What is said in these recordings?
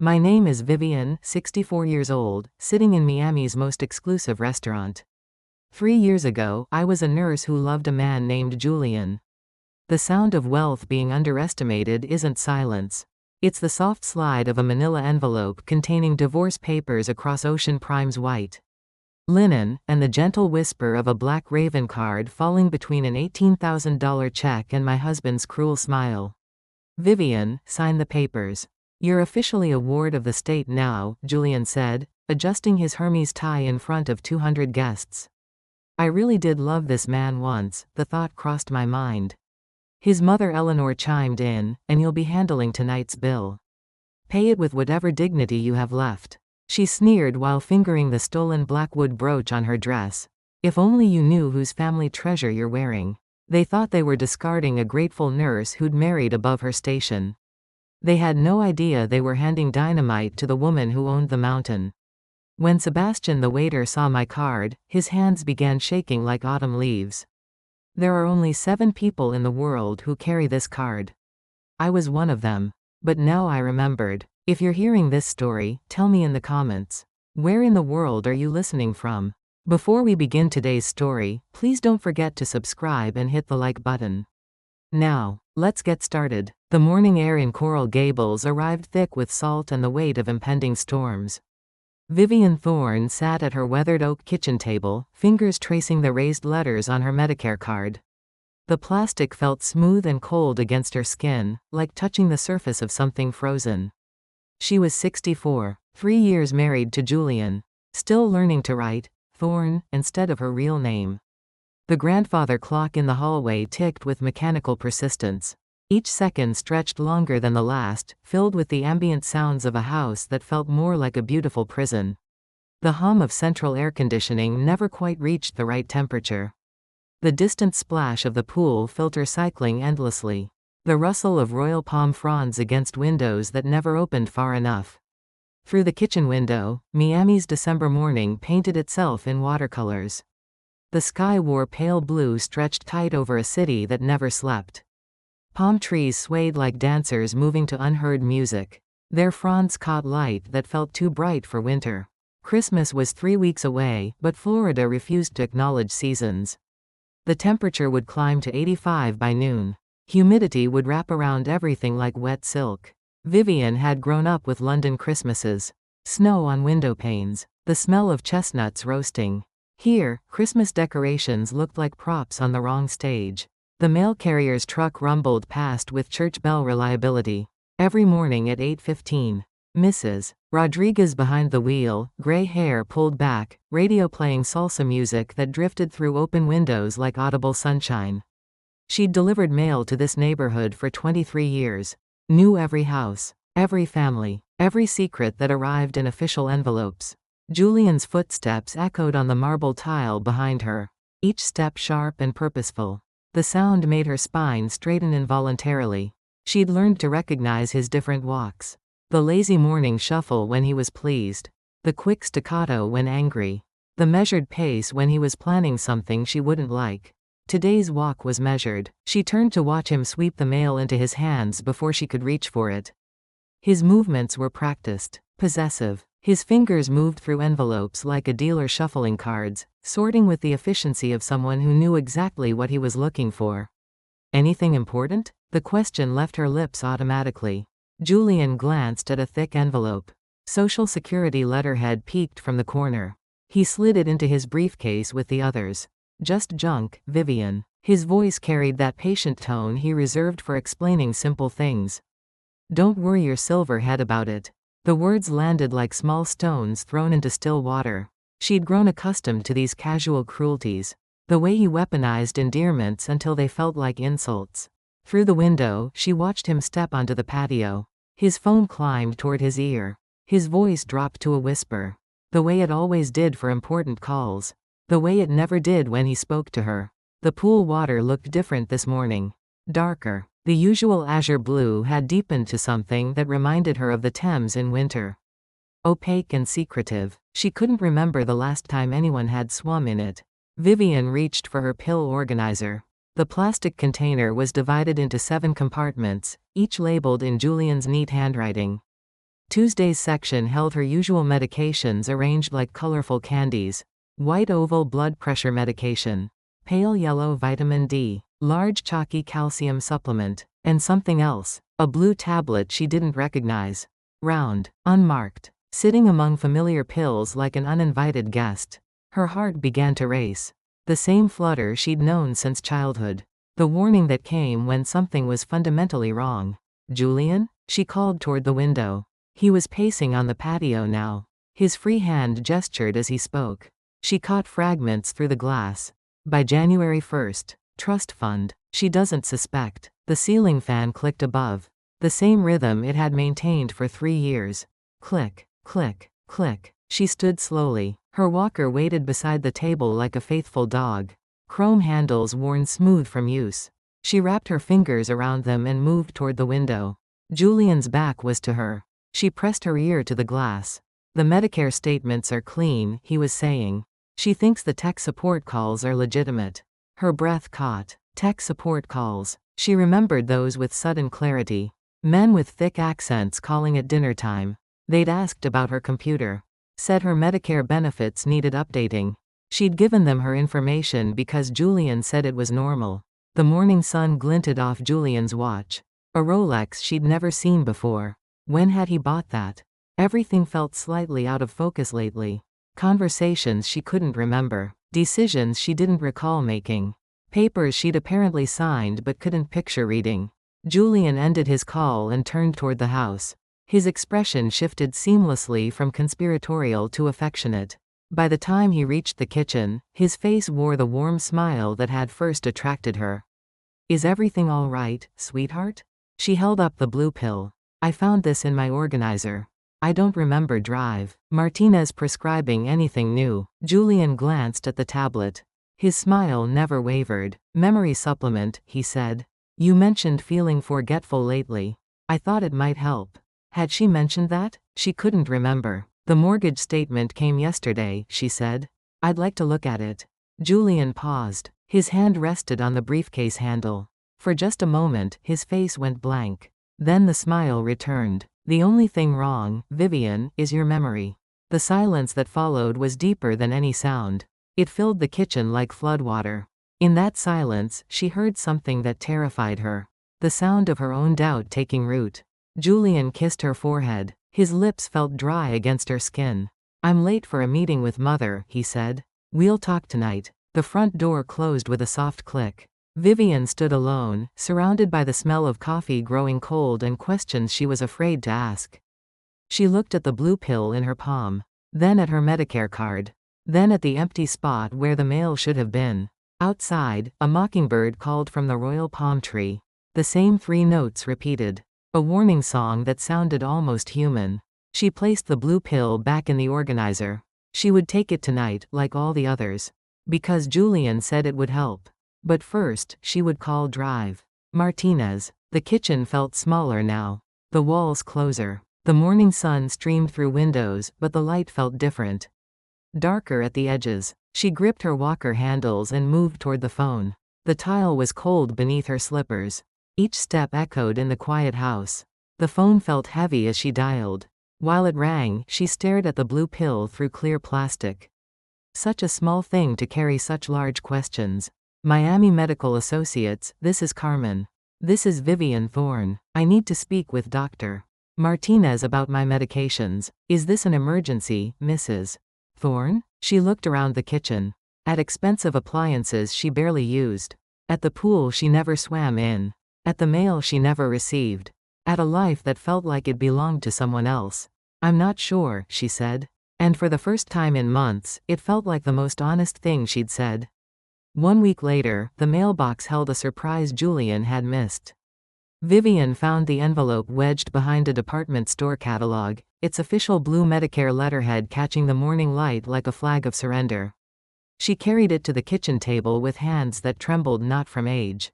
My name is Vivian, 64 years old, sitting in Miami's most exclusive restaurant. 3 years ago, I was a nurse who loved a man named Julian. The sound of wealth being underestimated isn't silence. It's the soft slide of a manila envelope containing divorce papers across Ocean Prime's white linen, and the gentle whisper of a black raven card falling between an $18,000 check and my husband's cruel smile. Vivian, sign the papers. You're officially a ward of the state now, Julian said, adjusting his Hermes tie in front of 200 guests. I really did love this man once, the thought crossed my mind. His mother Eleanor chimed in, and you'll be handling tonight's bill. Pay it with whatever dignity you have left. She sneered while fingering the stolen blackwood brooch on her dress. If only you knew whose family treasure you're wearing. They thought they were discarding a grateful nurse who'd married above her station. They had no idea they were handing dynamite to the woman who owned the mountain. When Sebastian the waiter saw my card, his hands began shaking like autumn leaves. There are only 7 people in the world who carry this card. I was one of them. But now I remembered. If you're hearing this story, tell me in the comments. Where in the world are you listening from? Before we begin today's story, please don't forget to subscribe and hit the like button. Now, let's get started. The morning air in Coral Gables arrived thick with salt and the weight of impending storms. Vivian Thorne sat at her weathered oak kitchen table, fingers tracing the raised letters on her Medicare card. The plastic felt smooth and cold against her skin, like touching the surface of something frozen. She was 64, 3 years married to Julian, still learning to write Thorne instead of her real name. The grandfather clock in the hallway ticked with mechanical persistence. Each second stretched longer than the last, filled with the ambient sounds of a house that felt more like a beautiful prison. The hum of central air conditioning never quite reached the right temperature. The distant splash of the pool filter cycling endlessly. The rustle of royal palm fronds against windows that never opened far enough. Through the kitchen window, Miami's December morning painted itself in watercolors. The sky wore pale blue stretched tight over a city that never slept. Palm trees swayed like dancers moving to unheard music. Their fronds caught light that felt too bright for winter. Christmas was 3 weeks away, but Florida refused to acknowledge seasons. The temperature would climb to 85 by noon. Humidity would wrap around everything like wet silk. Vivian had grown up with London Christmases. Snow on window panes. The smell of chestnuts roasting. Here, Christmas decorations looked like props on the wrong stage. The mail carrier's truck rumbled past with church bell reliability. Every morning at 8:15. Mrs. Rodriguez behind the wheel, gray hair pulled back, radio playing salsa music that drifted through open windows like audible sunshine. She'd delivered mail to this neighborhood for 23 years. Knew every house, every family, every secret that arrived in official envelopes. Julian's footsteps echoed on the marble tile behind her. Each step sharp and purposeful. The sound made her spine straighten involuntarily. She'd learned to recognize his different walks. The lazy morning shuffle when he was pleased. The quick staccato when angry. The measured pace when he was planning something she wouldn't like. Today's walk was measured. She turned to watch him sweep the mail into his hands before she could reach for it. His movements were practiced, possessive. His fingers moved through envelopes like a dealer shuffling cards, sorting with the efficiency of someone who knew exactly what he was looking for. Anything important? The question left her lips automatically. Julian glanced at a thick envelope. Social Security letterhead peeked from the corner. He slid it into his briefcase with the others. Just junk, Vivian. His voice carried that patient tone he reserved for explaining simple things. Don't worry your silver head about it. The words landed like small stones thrown into still water. She'd grown accustomed to these casual cruelties. The way he weaponized endearments until they felt like insults. Through the window, she watched him step onto the patio. His phone climbed toward his ear. His voice dropped to a whisper. The way it always did for important calls. The way it never did when he spoke to her. The pool water looked different this morning. Darker. The usual azure blue had deepened to something that reminded her of the Thames in winter. Opaque and secretive. She couldn't remember the last time anyone had swum in it. Vivian reached for her pill organizer. The plastic container was divided into 7 compartments, each labeled in Julian's neat handwriting. Tuesday's section held her usual medications arranged like colorful candies. White oval blood pressure medication. Pale yellow vitamin D. Large chalky calcium supplement. And something else. A blue tablet she didn't recognize. Round. Unmarked. Sitting among familiar pills like an uninvited guest. Her heart began to race. The same flutter she'd known since childhood. The warning that came when something was fundamentally wrong. Julian? She called toward the window. He was pacing on the patio now. His free hand gestured as he spoke. She caught fragments through the glass. By January 1st. Trust fund. She doesn't suspect. The ceiling fan clicked above. The same rhythm it had maintained for 3 years. Click, click, click. She stood slowly. Her walker waited beside the table like a faithful dog. Chrome handles worn smooth from use. She wrapped her fingers around them and moved toward the window. Julian's back was to her. She pressed her ear to the glass. The Medicare statements are clean, he was saying. She thinks the tech support calls are legitimate. Her breath caught. Tech support calls. She remembered those with sudden clarity. Men with thick accents calling at dinner time. They'd asked about her computer. Said her Medicare benefits needed updating. She'd given them her information because Julian said it was normal. The morning sun glinted off Julian's watch. A Rolex she'd never seen before. When had he bought that? Everything felt slightly out of focus lately. Conversations she couldn't remember. Decisions she didn't recall making. Papers she'd apparently signed but couldn't picture reading. Julian ended his call and turned toward the house. His expression shifted seamlessly from conspiratorial to affectionate. By the time he reached the kitchen, his face wore the warm smile that had first attracted her. Is everything all right, sweetheart? She held up the blue pill. I found this in my organizer. I don't remember Drive. Martinez prescribing anything new. Julian glanced at the tablet. His smile never wavered. Memory supplement, he said. You mentioned feeling forgetful lately. I thought it might help. Had she mentioned that? She couldn't remember. The mortgage statement came yesterday, she said. I'd like to look at it. Julian paused. His hand rested on the briefcase handle. For just a moment, his face went blank. Then the smile returned. The only thing wrong, Vivian, is your memory. The silence that followed was deeper than any sound. It filled the kitchen like floodwater. In that silence, she heard something that terrified her. The sound of her own doubt taking root. Julian kissed her forehead. His lips felt dry against her skin. I'm late for a meeting with Mother, he said. We'll talk tonight. The front door closed with a soft click. Vivian stood alone, surrounded by the smell of coffee growing cold and questions she was afraid to ask. She looked at the blue pill in her palm. Then at her Medicare card. Then at the empty spot where the mail should have been. Outside, a mockingbird called from the royal palm tree. The same 3 notes repeated. A warning song that sounded almost human. She placed the blue pill back in the organizer. She would take it tonight, like all the others. Because Julian said it would help. But first, she would call Drive. Martinez. The kitchen felt smaller now. The walls closer. The morning sun streamed through windows, but the light felt different. Darker at the edges. She gripped her walker handles and moved toward the phone. The tile was cold beneath her slippers. Each step echoed in the quiet house. The phone felt heavy as she dialed. While it rang, she stared at the blue pill through clear plastic. Such a small thing to carry such large questions. Miami Medical Associates, this is Carmen. This is Vivian Thorne. I need to speak with Dr. Martinez about my medications. Is this an emergency, Mrs. Thorne? She looked around the kitchen. At expensive appliances she barely used. At the pool she never swam in. At the mail she never received. At a life that felt like it belonged to someone else. I'm not sure, she said. And for the first time in months, it felt like the most honest thing she'd said. 1 week later, the mailbox held a surprise Julian had missed. Vivian found the envelope wedged behind a department store catalog, its official blue Medicare letterhead catching the morning light like a flag of surrender. She carried it to the kitchen table with hands that trembled not from age,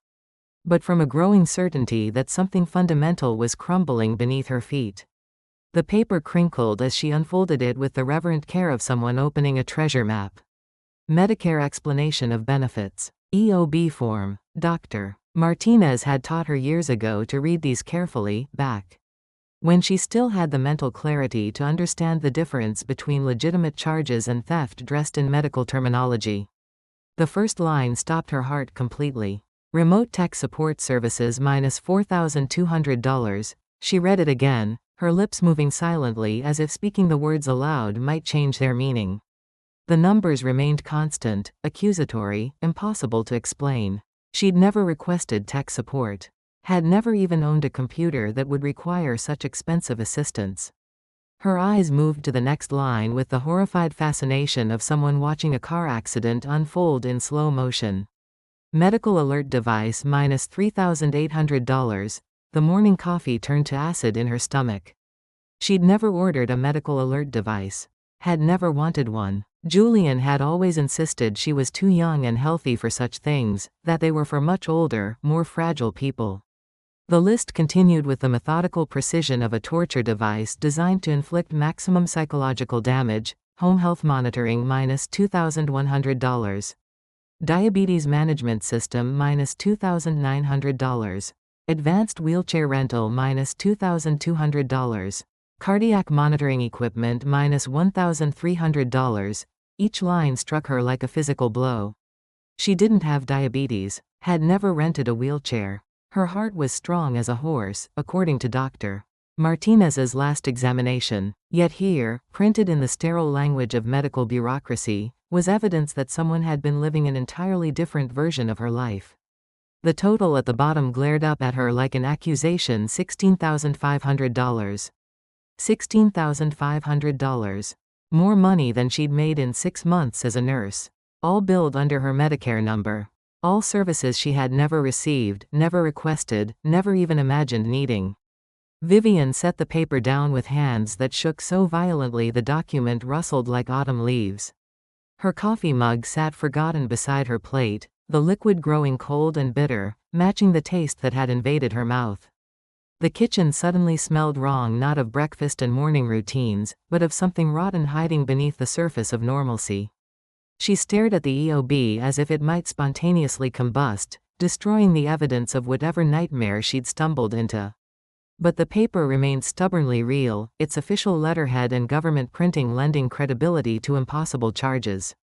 but from a growing certainty that something fundamental was crumbling beneath her feet. The paper crinkled as she unfolded it with the reverent care of someone opening a treasure map. Medicare explanation of benefits. EOB form. Dr. Martinez had taught her years ago to read these carefully, back When she still had the mental clarity to understand the difference between legitimate charges and theft dressed in medical terminology. The first line stopped her heart completely. Remote tech support services minus $4,200. She read it again, her lips moving silently as if speaking the words aloud might change their meaning. The numbers remained constant, accusatory, impossible to explain. She'd never requested tech support. Had never even owned a computer that would require such expensive assistance. Her eyes moved to the next line with the horrified fascination of someone watching a car accident unfold in slow motion. Medical alert device minus $3,800. The morning coffee turned to acid in her stomach. She'd never ordered a medical alert device. Had never wanted one. Julian had always insisted she was too young and healthy for such things, that they were for much older, more fragile people. The list continued with the methodical precision of a torture device designed to inflict maximum psychological damage. Home health monitoring minus $2,100. Diabetes management system minus $2,900. Advanced wheelchair rental minus $2,200. Cardiac monitoring equipment minus $1,300. Each line struck her like a physical blow. She didn't have diabetes, had never rented a wheelchair. Her heart was strong as a horse, according to Dr. Martinez's last examination. Yet here, printed in the sterile language of medical bureaucracy, was evidence that someone had been living an entirely different version of her life. The total at the bottom glared up at her like an accusation: $16,500. $16,500. More money than she'd made in 6 months as a nurse. All billed under her Medicare number. All services she had never received, never requested, never even imagined needing. Vivian set the paper down with hands that shook so violently the document rustled like autumn leaves. Her coffee mug sat forgotten beside her plate, the liquid growing cold and bitter, matching the taste that had invaded her mouth. The kitchen suddenly smelled wrong, not of breakfast and morning routines, but of something rotten hiding beneath the surface of normalcy. She stared at the EOB as if it might spontaneously combust, destroying the evidence of whatever nightmare she'd stumbled into. But the paper remained stubbornly real, its official letterhead and government printing lending credibility to impossible charges.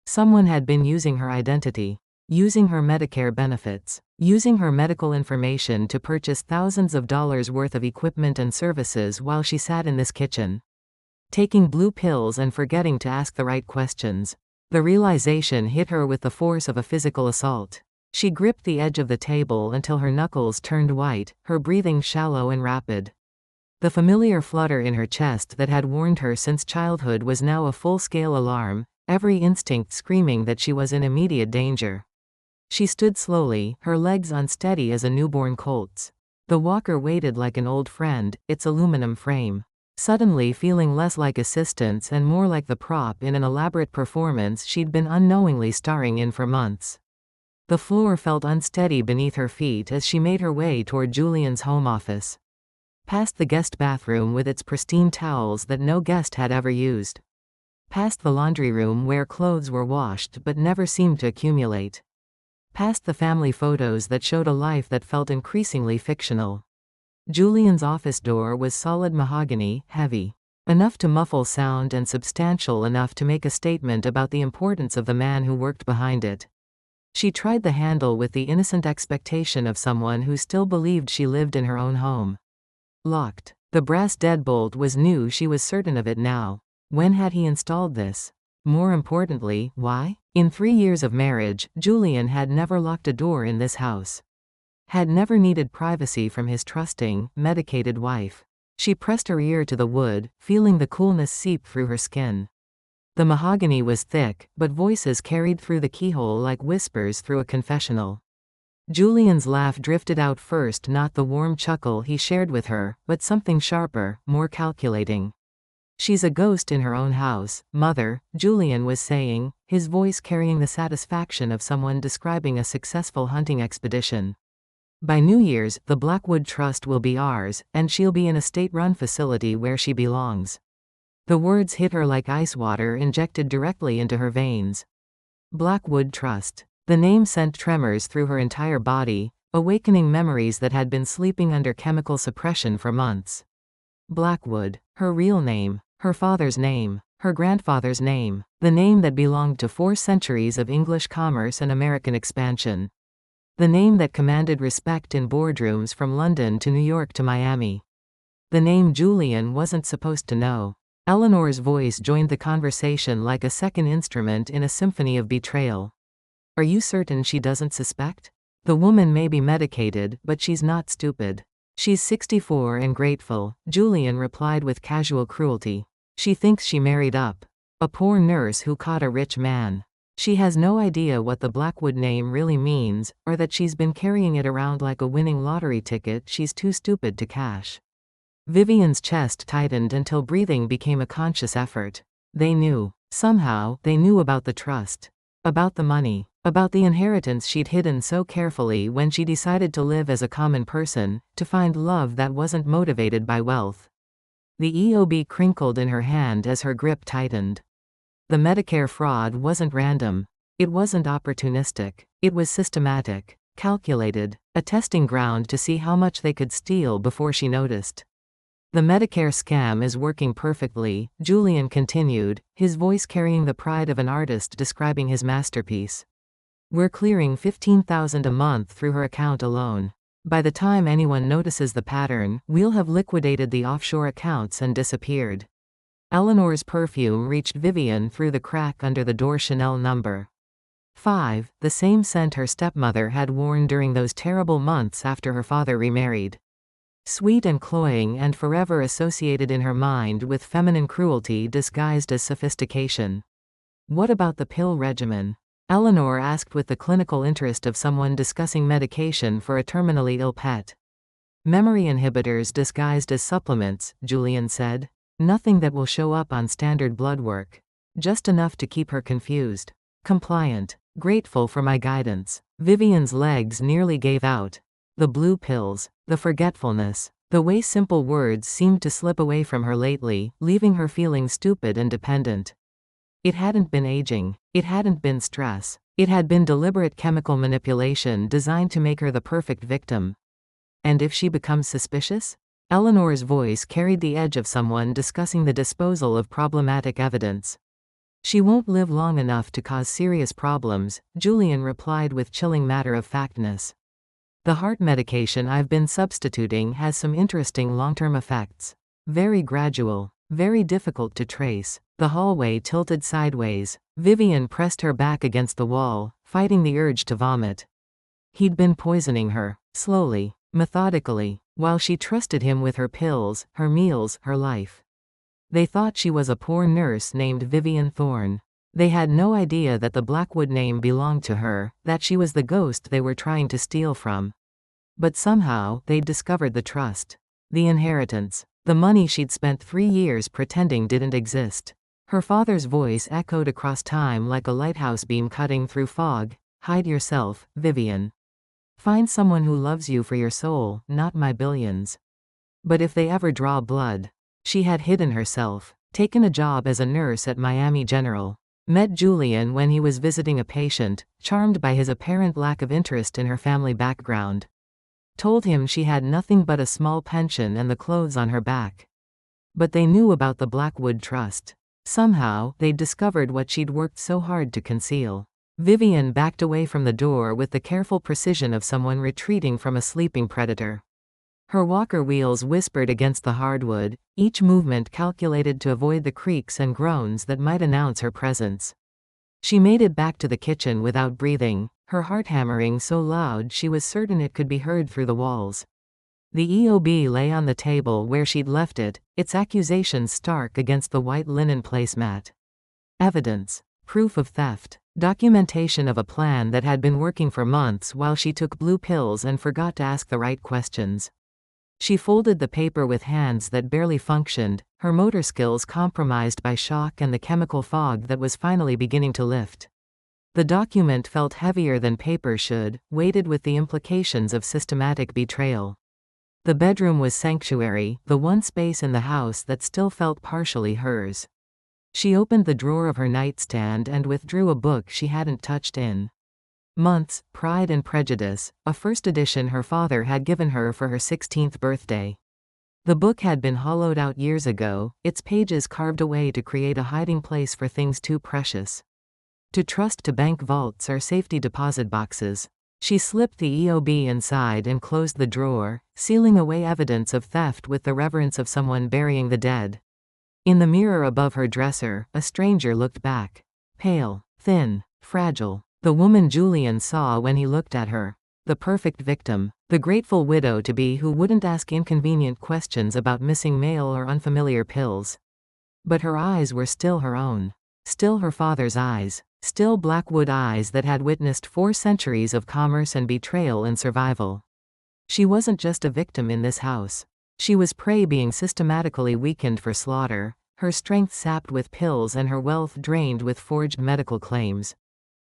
Someone had been using her identity. Using her Medicare benefits. Using her medical information to purchase thousands of dollars worth of equipment and services while she sat in this kitchen. Taking blue pills and forgetting to ask the right questions. The realization hit her with the force of a physical assault. She gripped the edge of the table until her knuckles turned white, her breathing shallow and rapid. The familiar flutter in her chest that had warned her since childhood was now a full-scale alarm, every instinct screaming that she was in immediate danger. She stood slowly, her legs unsteady as a newborn colt's. The walker waited like an old friend, its aluminum frame. Suddenly feeling less like assistance and more like the prop in an elaborate performance she'd been unknowingly starring in for months. The floor felt unsteady beneath her feet as she made her way toward Julian's home office. Past the guest bathroom with its pristine towels that no guest had ever used. Past the laundry room where clothes were washed but never seemed to accumulate. Past the family photos that showed a life that felt increasingly fictional. Julian's office door was solid mahogany, heavy. Enough to muffle sound and substantial enough to make a statement about the importance of the man who worked behind it. She tried the handle with the innocent expectation of someone who still believed she lived in her own home. Locked. The brass deadbolt was new, she was certain of it now. When had he installed this? More importantly, why? In 3 years of marriage, Julian had never locked a door in this house. Had never needed privacy from his trusting, medicated wife. She pressed her ear to the wood, feeling the coolness seep through her skin. The mahogany was thick, but voices carried through the keyhole like whispers through a confessional. Julian's laugh drifted out first, not the warm chuckle he shared with her, but something sharper, more calculating. "She's a ghost in her own house, Mother," Julian was saying, his voice carrying the satisfaction of someone describing a successful hunting expedition. "By New Year's, the Blackwood Trust will be ours, and she'll be in a state-run facility where she belongs." The words hit her like ice water injected directly into her veins. Blackwood Trust. The name sent tremors through her entire body, awakening memories that had been sleeping under chemical suppression for months. Blackwood. Her real name. Her father's name. Her grandfather's name. The name that belonged to 4 centuries of English commerce and American expansion. The name that commanded respect in boardrooms from London to New York to Miami. The name Julian wasn't supposed to know. Eleanor's voice joined the conversation like a second instrument in a symphony of betrayal. Are you certain she doesn't suspect? The woman may be medicated, but she's not stupid. She's 64 and grateful, Julian replied with casual cruelty. She thinks she married up. A poor nurse who caught a rich man. She has no idea what the Blackwood name really means, or that she's been carrying it around like a winning lottery ticket she's too stupid to cash. Vivian's chest tightened until breathing became a conscious effort. They knew. Somehow, they knew about the trust. About the money. About the inheritance she'd hidden so carefully when she decided to live as a common person, to find love that wasn't motivated by wealth. The EOB crinkled in her hand as her grip tightened. The Medicare fraud wasn't random. It wasn't opportunistic. It was systematic, calculated, a testing ground to see how much they could steal before she noticed. The Medicare scam is working perfectly, Julian continued, his voice carrying the pride of an artist describing his masterpiece. We're clearing $15,000 a month through her account alone. By the time anyone notices the pattern, we'll have liquidated the offshore accounts and disappeared. Eleanor's perfume reached Vivian through the crack under the door. Chanel No. 5, the same scent her stepmother had worn during those terrible months after her father remarried. Sweet and cloying and forever associated in her mind with feminine cruelty disguised as sophistication. What about the pill regimen? Eleanor asked with the clinical interest of someone discussing medication for a terminally ill pet. Memory inhibitors disguised as supplements, Julian said. Nothing that will show up on standard blood work. Just enough to keep her confused. Compliant. Grateful for my guidance. Vivian's legs nearly gave out. The blue pills. The forgetfulness. The way simple words seemed to slip away from her lately, leaving her feeling stupid and dependent. It hadn't been aging. It hadn't been stress. It had been deliberate chemical manipulation designed to make her the perfect victim. And if she becomes suspicious? Eleanor's voice carried the edge of someone discussing the disposal of problematic evidence. She won't live long enough to cause serious problems, Julian replied with chilling matter-of-factness. The heart medication I've been substituting has some interesting long-term effects. Very gradual. Very difficult to trace. The hallway tilted sideways. Vivian pressed her back against the wall, fighting the urge to vomit. He'd been poisoning her, slowly, methodically, while she trusted him with her pills, her meals, her life. They thought she was a poor nurse named Vivian Thorne. They had no idea that the Blackwood name belonged to her, that she was the ghost they were trying to steal from. But somehow, they'd discovered the trust. The inheritance. The money she'd spent 3 years pretending didn't exist. Her father's voice echoed across time like a lighthouse beam cutting through fog. Hide yourself, Vivian. Find someone who loves you for your soul, not my billions. But if they ever draw blood. She had hidden herself, taken a job as a nurse at Miami General. Met Julian when he was visiting a patient, charmed by his apparent lack of interest in her family background. Told him she had nothing but a small pension and the clothes on her back. But they knew about the Blackwood Trust. Somehow, they'd discovered what she'd worked so hard to conceal. Vivian backed away from the door with the careful precision of someone retreating from a sleeping predator. Her walker wheels whispered against the hardwood, each movement calculated to avoid the creaks and groans that might announce her presence. She made it back to the kitchen without breathing, her heart hammering so loud she was certain it could be heard through the walls. The EOB lay on the table where she'd left it, its accusations stark against the white linen placemat. Evidence. Proof of theft. Documentation of a plan that had been working for months while she took blue pills and forgot to ask the right questions. She folded the paper with hands that barely functioned, her motor skills compromised by shock and the chemical fog that was finally beginning to lift. The document felt heavier than paper should, weighted with the implications of systematic betrayal. The bedroom was sanctuary, the one space in the house that still felt partially hers. She opened the drawer of her nightstand and withdrew a book she hadn't touched in months, Pride and Prejudice, a first edition her father had given her for her 16th birthday. The book had been hollowed out years ago, its pages carved away to create a hiding place for things too precious to trust to bank vaults or safety deposit boxes. She slipped the EOB inside and closed the drawer, sealing away evidence of theft with the reverence of someone burying the dead. In the mirror above her dresser, a stranger looked back. Pale, thin, fragile. The woman Julian saw when he looked at her. The perfect victim. The grateful widow-to-be who wouldn't ask inconvenient questions about missing mail or unfamiliar pills. But her eyes were still her own. Still her father's eyes. Still Blackwood eyes that had witnessed 4 centuries of commerce and betrayal and survival. She wasn't just a victim in this house. She was prey being systematically weakened for slaughter, her strength sapped with pills and her wealth drained with forged medical claims.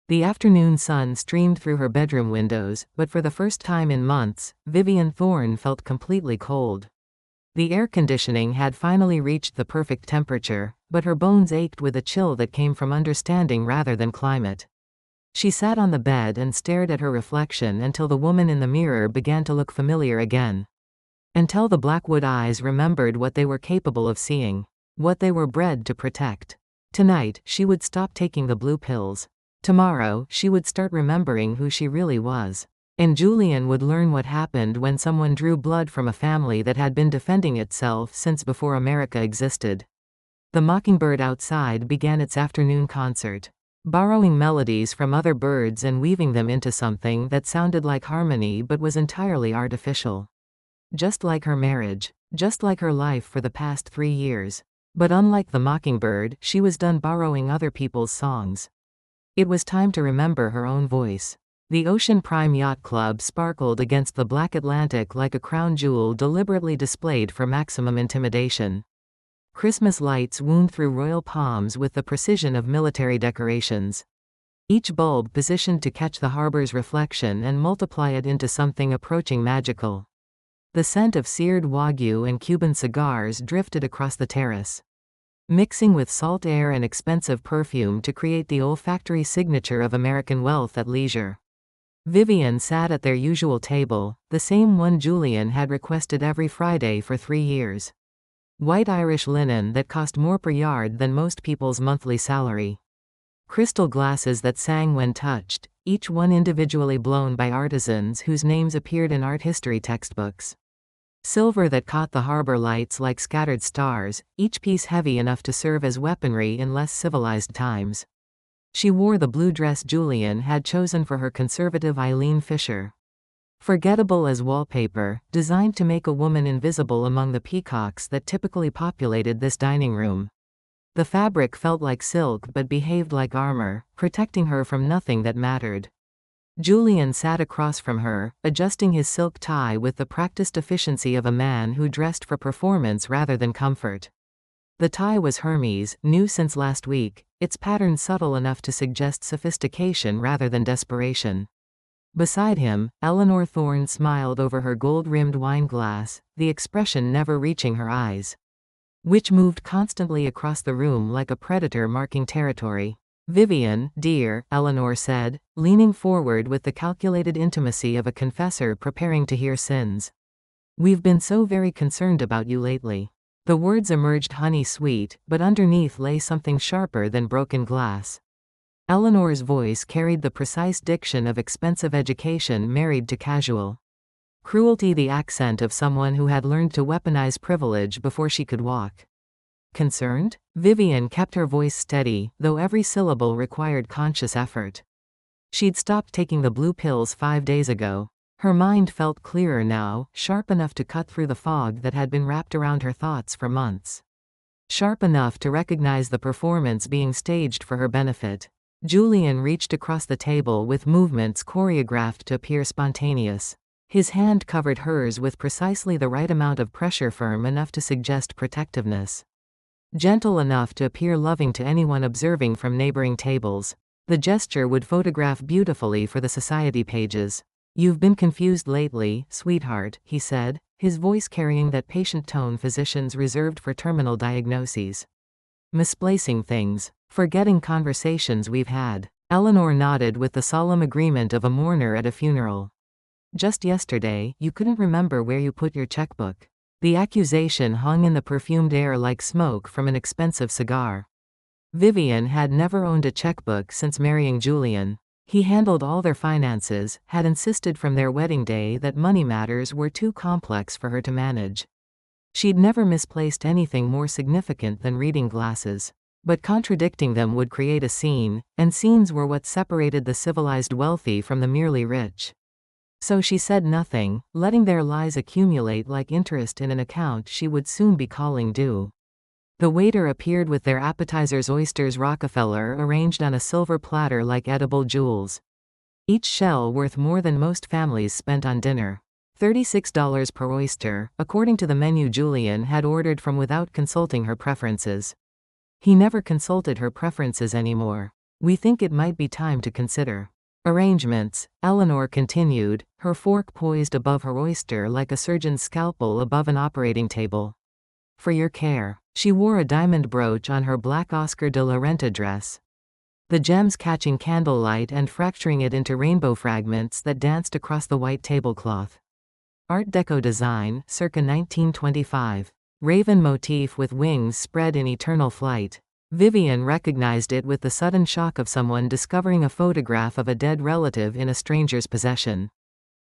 The afternoon sun streamed through her bedroom windows, but for the first time in months, Vivian Thorne felt completely cold. The air conditioning had finally reached the perfect temperature, but her bones ached with a chill that came from understanding rather than climate. She sat on the bed and stared at her reflection until the woman in the mirror began to look familiar again. Until the Blackwood eyes remembered what they were capable of seeing. What they were bred to protect. Tonight, she would stop taking the blue pills. Tomorrow, she would start remembering who she really was. And Julian would learn what happened when someone drew blood from a family that had been defending itself since before America existed. The mockingbird outside began its afternoon concert. Borrowing melodies from other birds and weaving them into something that sounded like harmony but was entirely artificial. Just like her marriage. Just like her life for the past 3 years. But unlike the mockingbird, she was done borrowing other people's songs. It was time to remember her own voice. The Ocean Prime Yacht Club sparkled against the black Atlantic like a crown jewel deliberately displayed for maximum intimidation. Christmas lights wound through royal palms with the precision of military decorations. Each bulb positioned to catch the harbor's reflection and multiply it into something approaching magical. The scent of seared Wagyu and Cuban cigars drifted across the terrace, mixing with salt air and expensive perfume to create the olfactory signature of American wealth at leisure. Vivian sat at their usual table, the same one Julian had requested every Friday for 3 years. White Irish linen that cost more per yard than most people's monthly salary. Crystal glasses that sang when touched, each one individually blown by artisans whose names appeared in art history textbooks. Silver that caught the harbor lights like scattered stars, each piece heavy enough to serve as weaponry in less civilized times. She wore the blue dress Julian had chosen for her conservative Eileen Fisher. Forgettable as wallpaper, designed to make a woman invisible among the peacocks that typically populated this dining room. The fabric felt like silk but behaved like armor, protecting her from nothing that mattered. Julian sat across from her, adjusting his silk tie with the practiced efficiency of a man who dressed for performance rather than comfort. The tie was Hermes, new since last week, its pattern subtle enough to suggest sophistication rather than desperation. Beside him, Eleanor Thorne smiled over her gold-rimmed wine glass, the expression never reaching her eyes, which moved constantly across the room like a predator marking territory. "Vivian, dear," Eleanor said, leaning forward with the calculated intimacy of a confessor preparing to hear sins. "We've been so very concerned about you lately." The words emerged honey-sweet, but underneath lay something sharper than broken glass. Eleanor's voice carried the precise diction of expensive education married to casual cruelty, the accent of someone who had learned to weaponize privilege before she could walk. "Concerned?" Vivian kept her voice steady, though every syllable required conscious effort. She'd stopped taking the blue pills 5 days ago. Her mind felt clearer now, sharp enough to cut through the fog that had been wrapped around her thoughts for months. Sharp enough to recognize the performance being staged for her benefit. Julian reached across the table with movements choreographed to appear spontaneous. His hand covered hers with precisely the right amount of pressure, firm enough to suggest protectiveness, gentle enough to appear loving to anyone observing from neighboring tables. The gesture would photograph beautifully for the society pages. "You've been confused lately, sweetheart," he said, his voice carrying that patient tone physicians reserved for terminal diagnoses. "Misplacing things. Forgetting conversations we've had." Eleanor nodded with the solemn agreement of a mourner at a funeral. "Just yesterday, you couldn't remember where you put your checkbook." The accusation hung in the perfumed air like smoke from an expensive cigar. Vivian had never owned a checkbook since marrying Julian. He handled all their finances, had insisted from their wedding day that money matters were too complex for her to manage. She'd never misplaced anything more significant than reading glasses. But contradicting them would create a scene, and scenes were what separated the civilized wealthy from the merely rich. So she said nothing, letting their lies accumulate like interest in an account she would soon be calling due. The waiter appeared with their appetizers: oysters Rockefeller arranged on a silver platter like edible jewels. Each shell worth more than most families spent on dinner. $36 per oyster, according to the menu Julian had ordered from without consulting her preferences. He never consulted her preferences anymore. We think it might be time to consider. Arrangements, Eleanor continued, her fork poised above her oyster like a surgeon's scalpel above an operating table. For your care. She wore a diamond brooch on her black Oscar de la Renta dress. The gems catching candlelight and fracturing it into rainbow fragments that danced across the white tablecloth. Art Deco design, circa 1925. Raven motif with wings spread in eternal flight. Vivian recognized it with the sudden shock of someone discovering a photograph of a dead relative in a stranger's possession.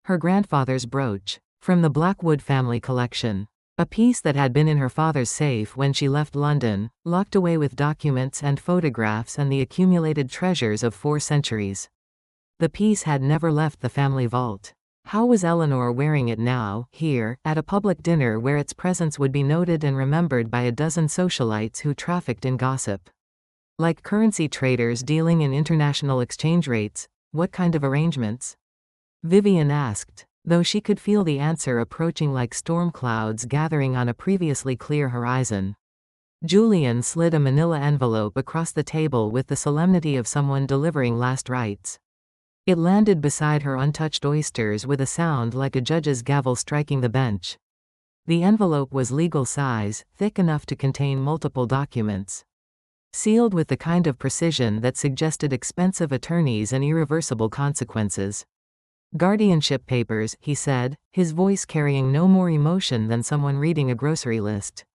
Her grandfather's brooch. From the Blackwood family collection. A piece that had been in her father's safe when she left London, locked away with documents and photographs and the accumulated treasures of 4 centuries. The piece had never left the family vault. How was Eleanor wearing it now, here, at a public dinner where its presence would be noted and remembered by a dozen socialites who trafficked in gossip? Like currency traders dealing in international exchange rates, what kind of arrangements? Vivian asked, though she could feel the answer approaching like storm clouds gathering on a previously clear horizon. Julian slid a manila envelope across the table with the solemnity of someone delivering last rites. It landed beside her untouched oysters with a sound like a judge's gavel striking the bench. The envelope was legal size, thick enough to contain multiple documents. Sealed with the kind of precision that suggested expensive attorneys and irreversible consequences. Guardianship papers, he said, his voice carrying no more emotion than someone reading a grocery list.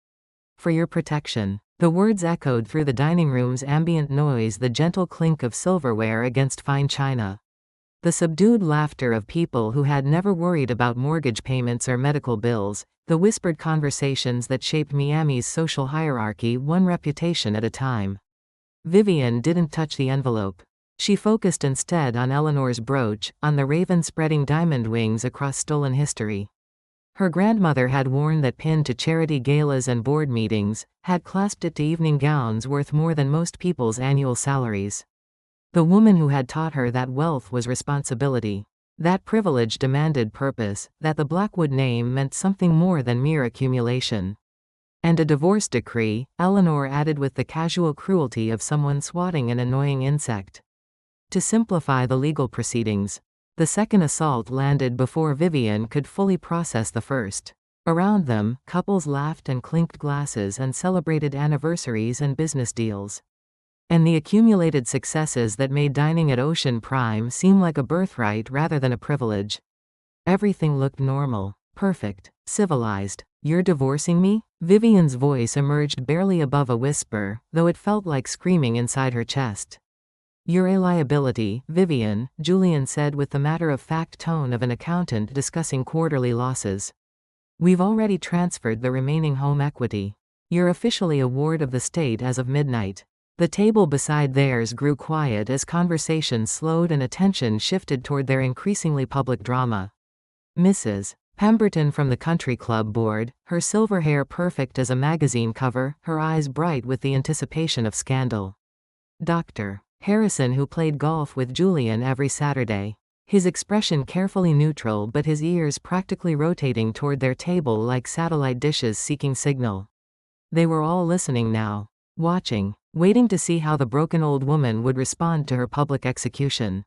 For your protection. The words echoed through the dining room's ambient noise, the gentle clink of silverware against fine china. The subdued laughter of people who had never worried about mortgage payments or medical bills, the whispered conversations that shaped Miami's social hierarchy one reputation at a time. Vivian didn't touch the envelope. She focused instead on Eleanor's brooch, on the raven spreading diamond wings across stolen history. Her grandmother had worn that pin to charity galas and board meetings, had clasped it to evening gowns worth more than most people's annual salaries. The woman who had taught her that wealth was responsibility. That privilege demanded purpose, that the Blackwood name meant something more than mere accumulation. And a divorce decree, Eleanor added with the casual cruelty of someone swatting an annoying insect. To simplify the legal proceedings. The second assault landed before Vivian could fully process the first. Around them, couples laughed and clinked glasses and celebrated anniversaries and business deals. And the accumulated successes that made dining at Ocean Prime seem like a birthright rather than a privilege. Everything looked normal, perfect, civilized. You're divorcing me? Vivian's voice emerged barely above a whisper, though it felt like screaming inside her chest. You're a liability, Vivian, Julian said with the matter-of-fact tone of an accountant discussing quarterly losses. We've already transferred the remaining home equity. You're officially a ward of the state as of midnight. The table beside theirs grew quiet as conversation slowed and attention shifted toward their increasingly public drama. Mrs. Pemberton from the country club board, her silver hair perfect as a magazine cover, her eyes bright with the anticipation of scandal. Dr. Harrison, who played golf with Julian every Saturday. His expression carefully neutral but his ears practically rotating toward their table like satellite dishes seeking signal. They were all listening now. Watching. Waiting to see how the broken old woman would respond to her public execution.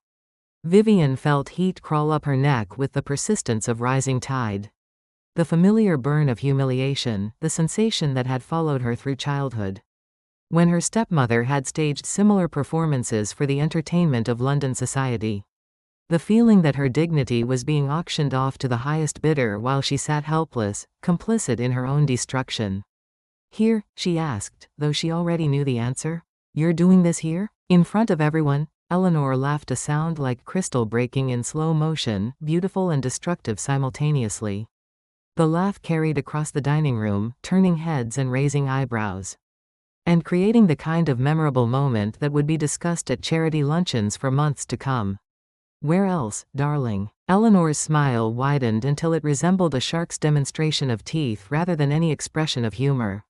Vivian felt heat crawl up her neck with the persistence of rising tide. The familiar burn of humiliation, the sensation that had followed her through childhood. When her stepmother had staged similar performances for the entertainment of London society. The feeling that her dignity was being auctioned off to the highest bidder while she sat helpless, complicit in her own destruction. "Here?" she asked, though she already knew the answer. "You're doing this here? In front of everyone?" Eleanor laughed, a sound like crystal breaking in slow motion, beautiful and destructive simultaneously. The laugh carried across the dining room, turning heads and raising eyebrows. And creating the kind of memorable moment that would be discussed at charity luncheons for months to come. "Where else, darling?" Eleanor's smile widened until it resembled a shark's demonstration of teeth rather than any expression of humor.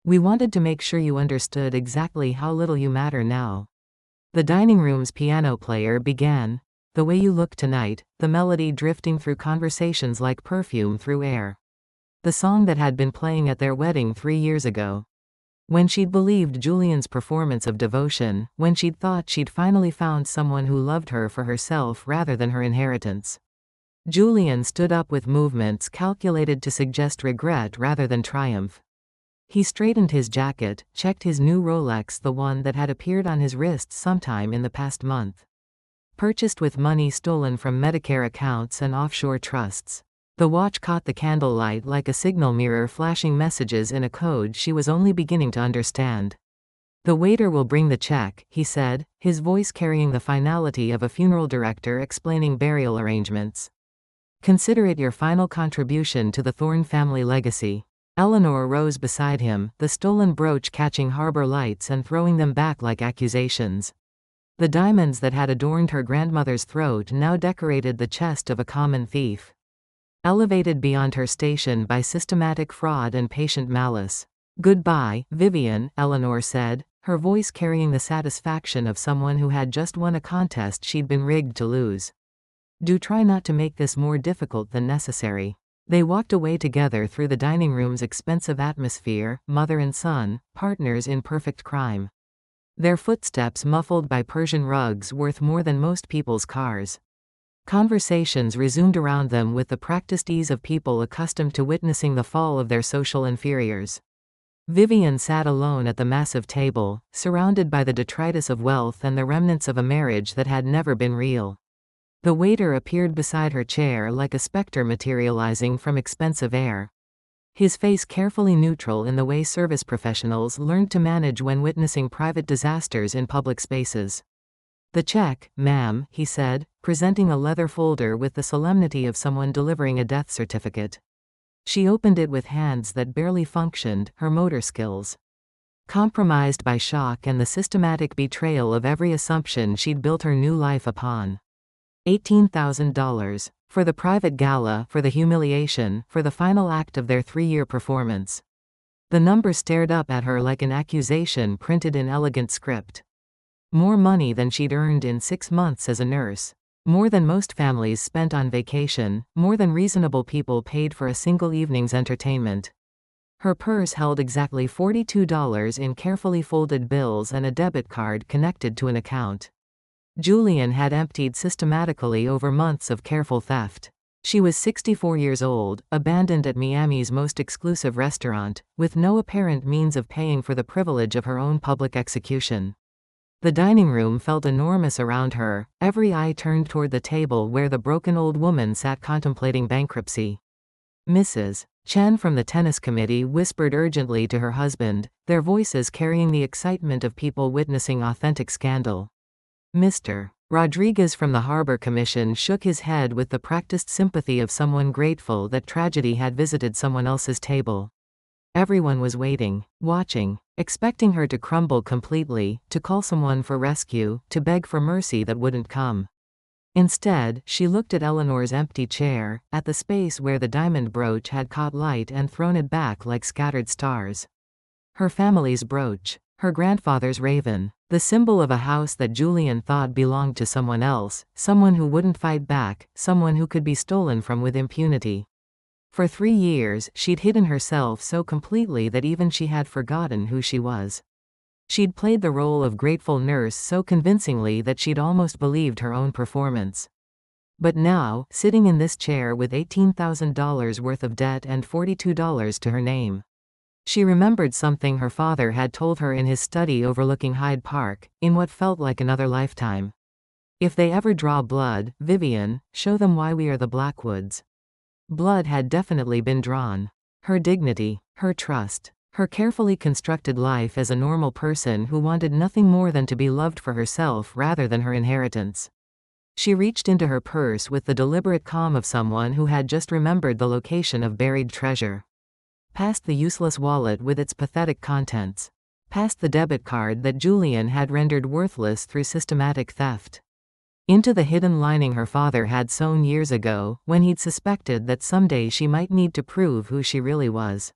"We wanted to make sure you understood exactly how little you matter now." The dining room's piano player began. "The way you look tonight," the melody drifting through conversations like perfume through air. The song that had been playing at their wedding 3 years ago. When she'd believed Julian's performance of devotion, when she'd thought she'd finally found someone who loved her for herself rather than her inheritance. Julian stood up with movements calculated to suggest regret rather than triumph. He straightened his jacket, checked his new Rolex, the one that had appeared on his wrist sometime in the past month. Purchased with money stolen from Medicare accounts and offshore trusts. The watch caught the candlelight like a signal mirror, flashing messages in a code she was only beginning to understand. "The waiter will bring the check," he said, his voice carrying the finality of a funeral director explaining burial arrangements. "Consider it your final contribution to the Thorne family legacy." Eleanor rose beside him, the stolen brooch catching harbor lights and throwing them back like accusations. The diamonds that had adorned her grandmother's throat now decorated the chest of a common thief. Elevated beyond her station by systematic fraud and patient malice. "Goodbye, Vivian," Eleanor said, her voice carrying the satisfaction of someone who had just won a contest she'd been rigged to lose. "Do try not to make this more difficult than necessary." They walked away together through the dining room's expensive atmosphere, mother and son, partners in perfect crime. Their footsteps muffled by Persian rugs worth more than most people's cars. Conversations resumed around them with the practiced ease of people accustomed to witnessing the fall of their social inferiors. Vivian sat alone at the massive table, surrounded by the detritus of wealth and the remnants of a marriage that had never been real. The waiter appeared beside her chair like a specter materializing from expensive air. His face carefully neutral in the way service professionals learned to manage when witnessing private disasters in public spaces. "The check, ma'am," he said, presenting a leather folder with the solemnity of someone delivering a death certificate. She opened it with hands that barely functioned, her motor skills compromised by shock and the systematic betrayal of every assumption she'd built her new life upon. $18,000. For the private gala, for the humiliation, for the final act of their 3-year performance. The number stared up at her like an accusation printed in elegant script. More money than she'd earned in 6 months as a nurse. More than most families spent on vacation, more than reasonable people paid for a single evening's entertainment. Her purse held exactly $42 in carefully folded bills and a debit card connected to an account Julian had emptied systematically over months of careful theft. She was 64 years old, abandoned at Miami's most exclusive restaurant, with no apparent means of paying for the privilege of her own public execution. The dining room felt enormous around her, every eye turned toward the table where the broken old woman sat contemplating bankruptcy. Mrs. Chen from the tennis committee whispered urgently to her husband, their voices carrying the excitement of people witnessing authentic scandal. Mr. Rodriguez from the Harbor Commission shook his head with the practiced sympathy of someone grateful that tragedy had visited someone else's table. Everyone was waiting, watching, expecting her to crumble completely, to call someone for rescue, to beg for mercy that wouldn't come. Instead, she looked at Eleanor's empty chair, at the space where the diamond brooch had caught light and thrown it back like scattered stars. Her family's brooch. Her grandfather's raven. The symbol of a house that Julian thought belonged to someone else, someone who wouldn't fight back, someone who could be stolen from with impunity. For 3 years, she'd hidden herself so completely that even she had forgotten who she was. She'd played the role of grateful nurse so convincingly that she'd almost believed her own performance. But now, sitting in this chair with $18,000 worth of debt and $42 to her name. She remembered something her father had told her in his study overlooking Hyde Park, in what felt like another lifetime. If they ever draw blood, Vivian, show them why we are the Blackwoods. Blood had definitely been drawn. Her dignity, her trust, her carefully constructed life as a normal person who wanted nothing more than to be loved for herself rather than her inheritance. She reached into her purse with the deliberate calm of someone who had just remembered the location of buried treasure. Past the useless wallet with its pathetic contents. Past the debit card that Julian had rendered worthless through systematic theft. Into the hidden lining her father had sewn years ago, when he'd suspected that someday she might need to prove who she really was.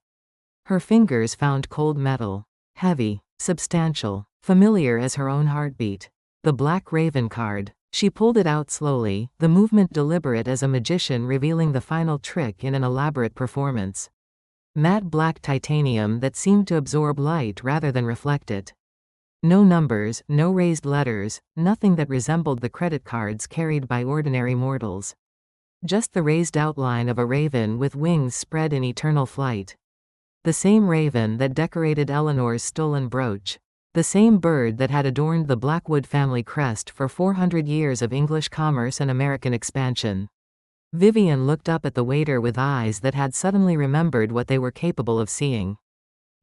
Her fingers found cold metal. Heavy, substantial, familiar as her own heartbeat. The Black Raven card. She pulled it out slowly, the movement deliberate as a magician revealing the final trick in an elaborate performance. Matte black titanium that seemed to absorb light rather than reflect it. No numbers, no raised letters, nothing that resembled the credit cards carried by ordinary mortals. Just the raised outline of a raven with wings spread in eternal flight. The same raven that decorated Eleanor's stolen brooch. The same bird that had adorned the Blackwood family crest for 400 years of English commerce and American expansion. Vivian looked up at the waiter with eyes that had suddenly remembered what they were capable of seeing.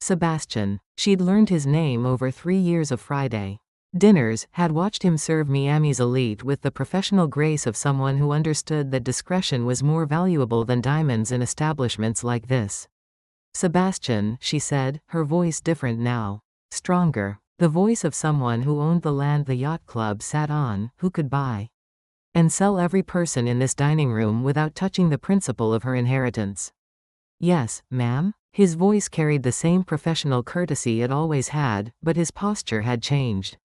Sebastian. She'd learned his name over 3 years of Friday dinners, had watched him serve Miami's elite with the professional grace of someone who understood that discretion was more valuable than diamonds in establishments like this. Sebastian, she said, her voice different now. Stronger. The voice of someone who owned the land the yacht club sat on, who could buy and sell every person in this dining room without touching the principle of her inheritance. Yes, ma'am? His voice carried the same professional courtesy it always had, but his posture had changed.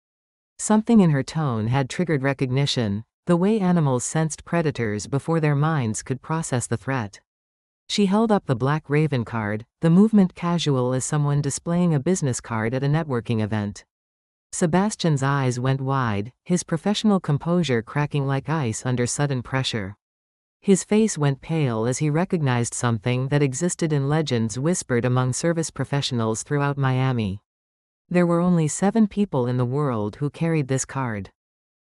Something in her tone had triggered recognition, the way animals sensed predators before their minds could process the threat. She held up the Black Raven card, the movement casual as someone displaying a business card at a networking event. Sebastian's eyes went wide, his professional composure cracking like ice under sudden pressure. His face went pale as he recognized something that existed in legends whispered among service professionals throughout Miami. There were only 7 people in the world who carried this card.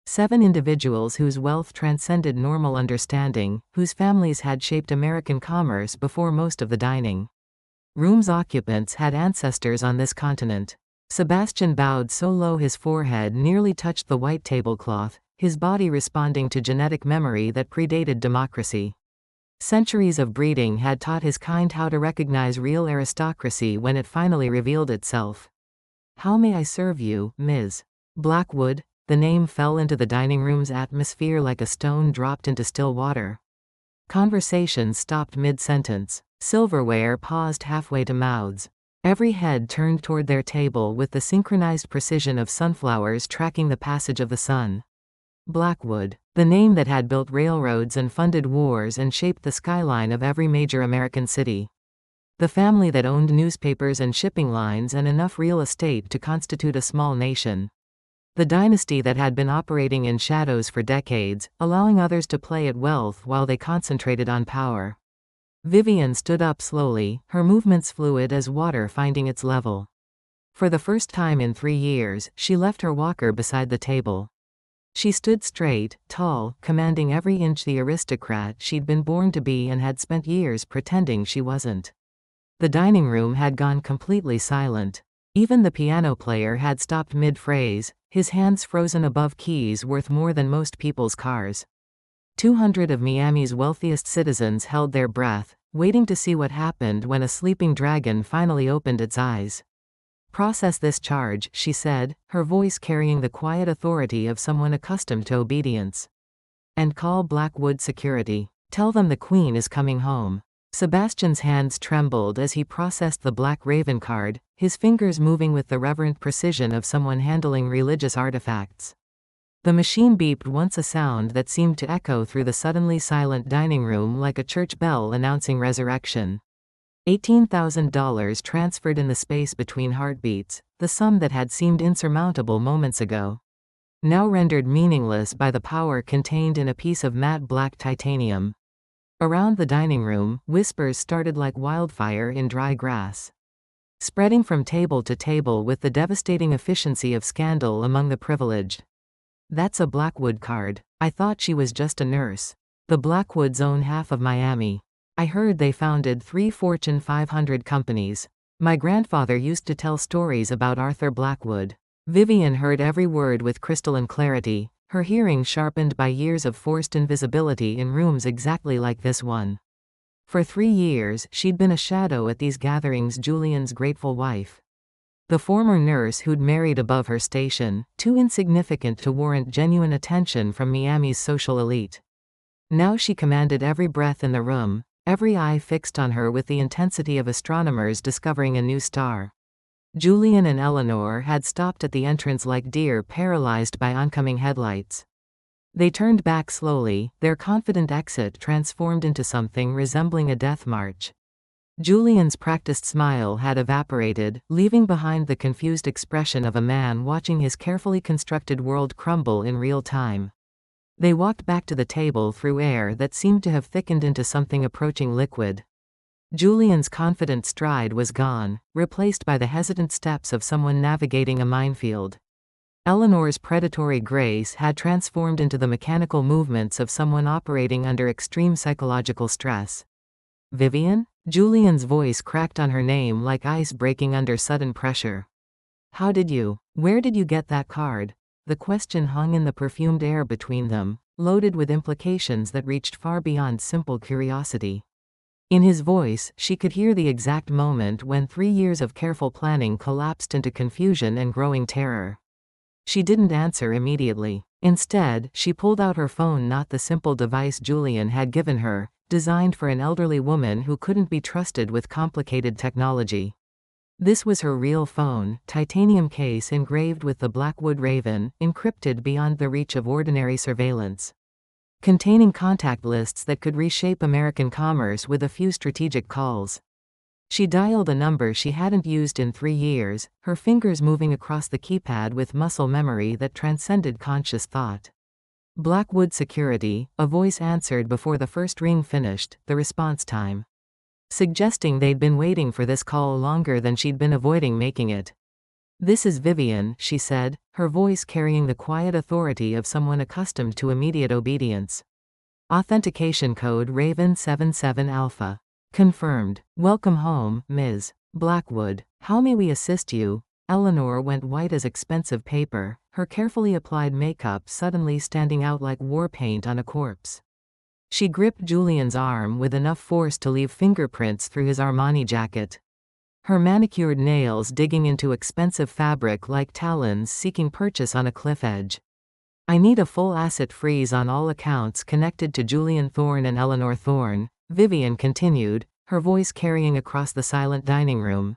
7 individuals whose wealth transcended normal understanding, whose families had shaped American commerce before most of the dining room's occupants had ancestors on this continent. Sebastian bowed so low his forehead nearly touched the white tablecloth, his body responding to genetic memory that predated democracy. Centuries of breeding had taught his kind how to recognize real aristocracy when it finally revealed itself. "How may I serve you, Ms. Blackwood?" The name fell into the dining room's atmosphere like a stone dropped into still water. Conversations stopped mid-sentence. Silverware paused halfway to mouths. Every head turned toward their table with the synchronized precision of sunflowers tracking the passage of the sun. Blackwood, the name that had built railroads and funded wars and shaped the skyline of every major American city. The family that owned newspapers and shipping lines and enough real estate to constitute a small nation. The dynasty that had been operating in shadows for decades, allowing others to play at wealth while they concentrated on power. Vivian stood up slowly, her movements fluid as water finding its level. For the first time in 3 years, she left her walker beside the table. She stood straight, tall, commanding every inch the aristocrat she'd been born to be and had spent years pretending she wasn't. The dining room had gone completely silent. Even the piano player had stopped mid-phrase, his hands frozen above keys worth more than most people's cars. 200 of Miami's wealthiest citizens held their breath, waiting to see what happened when a sleeping dragon finally opened its eyes. "Process this charge," she said, her voice carrying the quiet authority of someone accustomed to obedience. "And call Blackwood security. Tell them the Queen is coming home." Sebastian's hands trembled as he processed the Black Raven card, his fingers moving with the reverent precision of someone handling religious artifacts. The machine beeped once, a sound that seemed to echo through the suddenly silent dining room like a church bell announcing resurrection. $18,000 transferred in the space between heartbeats, the sum that had seemed insurmountable moments ago. Now rendered meaningless by the power contained in a piece of matte black titanium. Around the dining room, whispers started like wildfire in dry grass, spreading from table to table with the devastating efficiency of scandal among the privileged. That's a Blackwood card. I thought she was just a nurse. The Blackwoods own half of Miami. I heard they founded 3 Fortune 500 companies. My grandfather used to tell stories about Arthur Blackwood. Vivian heard every word with crystalline clarity, her hearing sharpened by years of forced invisibility in rooms exactly like this one. For 3 years, she'd been a shadow at these gatherings, Julian's grateful wife. The former nurse who'd married above her station, too insignificant to warrant genuine attention from Miami's social elite. Now she commanded every breath in the room, every eye fixed on her with the intensity of astronomers discovering a new star. Julian and Eleanor had stopped at the entrance like deer paralyzed by oncoming headlights. They turned back slowly, their confident exit transformed into something resembling a death march. Julian's practiced smile had evaporated, leaving behind the confused expression of a man watching his carefully constructed world crumble in real time. They walked back to the table through air that seemed to have thickened into something approaching liquid. Julian's confident stride was gone, replaced by the hesitant steps of someone navigating a minefield. Eleanor's predatory grace had transformed into the mechanical movements of someone operating under extreme psychological stress. Vivian? Julian's voice cracked on her name like ice breaking under sudden pressure. Where did you get that card? The question hung in the perfumed air between them, loaded with implications that reached far beyond simple curiosity. In his voice, she could hear the exact moment when 3 years of careful planning collapsed into confusion and growing terror. She didn't answer immediately. Instead, she pulled out her phone, not the simple device Julian had given her, designed for an elderly woman who couldn't be trusted with complicated technology. This was her real phone, titanium case engraved with the Blackwood Raven, encrypted beyond the reach of ordinary surveillance. Containing contact lists that could reshape American commerce with a few strategic calls. She dialed a number she hadn't used in 3 years, her fingers moving across the keypad with muscle memory that transcended conscious thought. Blackwood Security, a voice answered before the first ring finished, the response time suggesting they'd been waiting for this call longer than she'd been avoiding making it. "This is Vivian," she said, her voice carrying the quiet authority of someone accustomed to immediate obedience. Authentication code Raven 77 Alpha. Confirmed. "Welcome home, Ms. Blackwood. How may we assist you?" Eleanor went white as expensive paper, her carefully applied makeup suddenly standing out like war paint on a corpse. She gripped Julian's arm with enough force to leave fingerprints through his Armani jacket. Her manicured nails digging into expensive fabric like talons seeking purchase on a cliff edge. "I need a full asset freeze on all accounts connected to Julian Thorne and Eleanor Thorne," Vivian continued, her voice carrying across the silent dining room.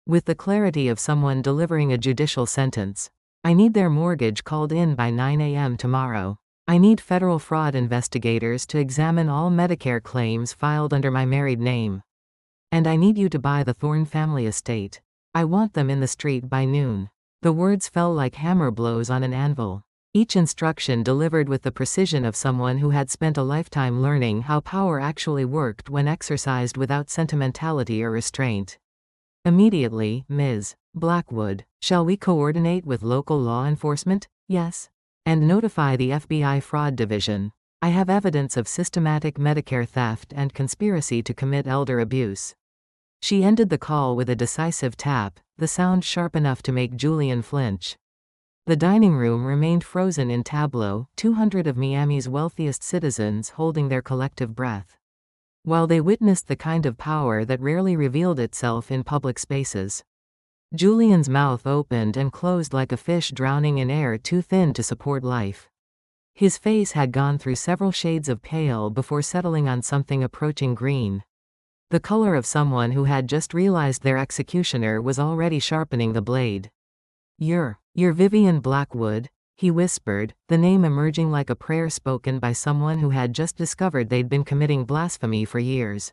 With the clarity of someone delivering a judicial sentence. "I need their mortgage called in by 9 a.m. tomorrow. I need federal fraud investigators to examine all Medicare claims filed under my married name. And I need you to buy the Thorne family estate. I want them in the street by noon." The words fell like hammer blows on an anvil. Each instruction delivered with the precision of someone who had spent a lifetime learning how power actually worked when exercised without sentimentality or restraint. "Immediately, Ms. Blackwood. Shall we coordinate with local law enforcement?" "Yes. And notify the FBI Fraud Division. I have evidence of systematic Medicare theft and conspiracy to commit elder abuse." She ended the call with a decisive tap, the sound sharp enough to make Julian flinch. The dining room remained frozen in tableau, 200 of Miami's wealthiest citizens holding their collective breath, while they witnessed the kind of power that rarely revealed itself in public spaces. Julian's mouth opened and closed like a fish drowning in air too thin to support life. His face had gone through several shades of pale before settling on something approaching green. The color of someone who had just realized their executioner was already sharpening the blade. You're Vivian Blackwood," he whispered, the name emerging like a prayer spoken by someone who had just discovered they'd been committing blasphemy for years.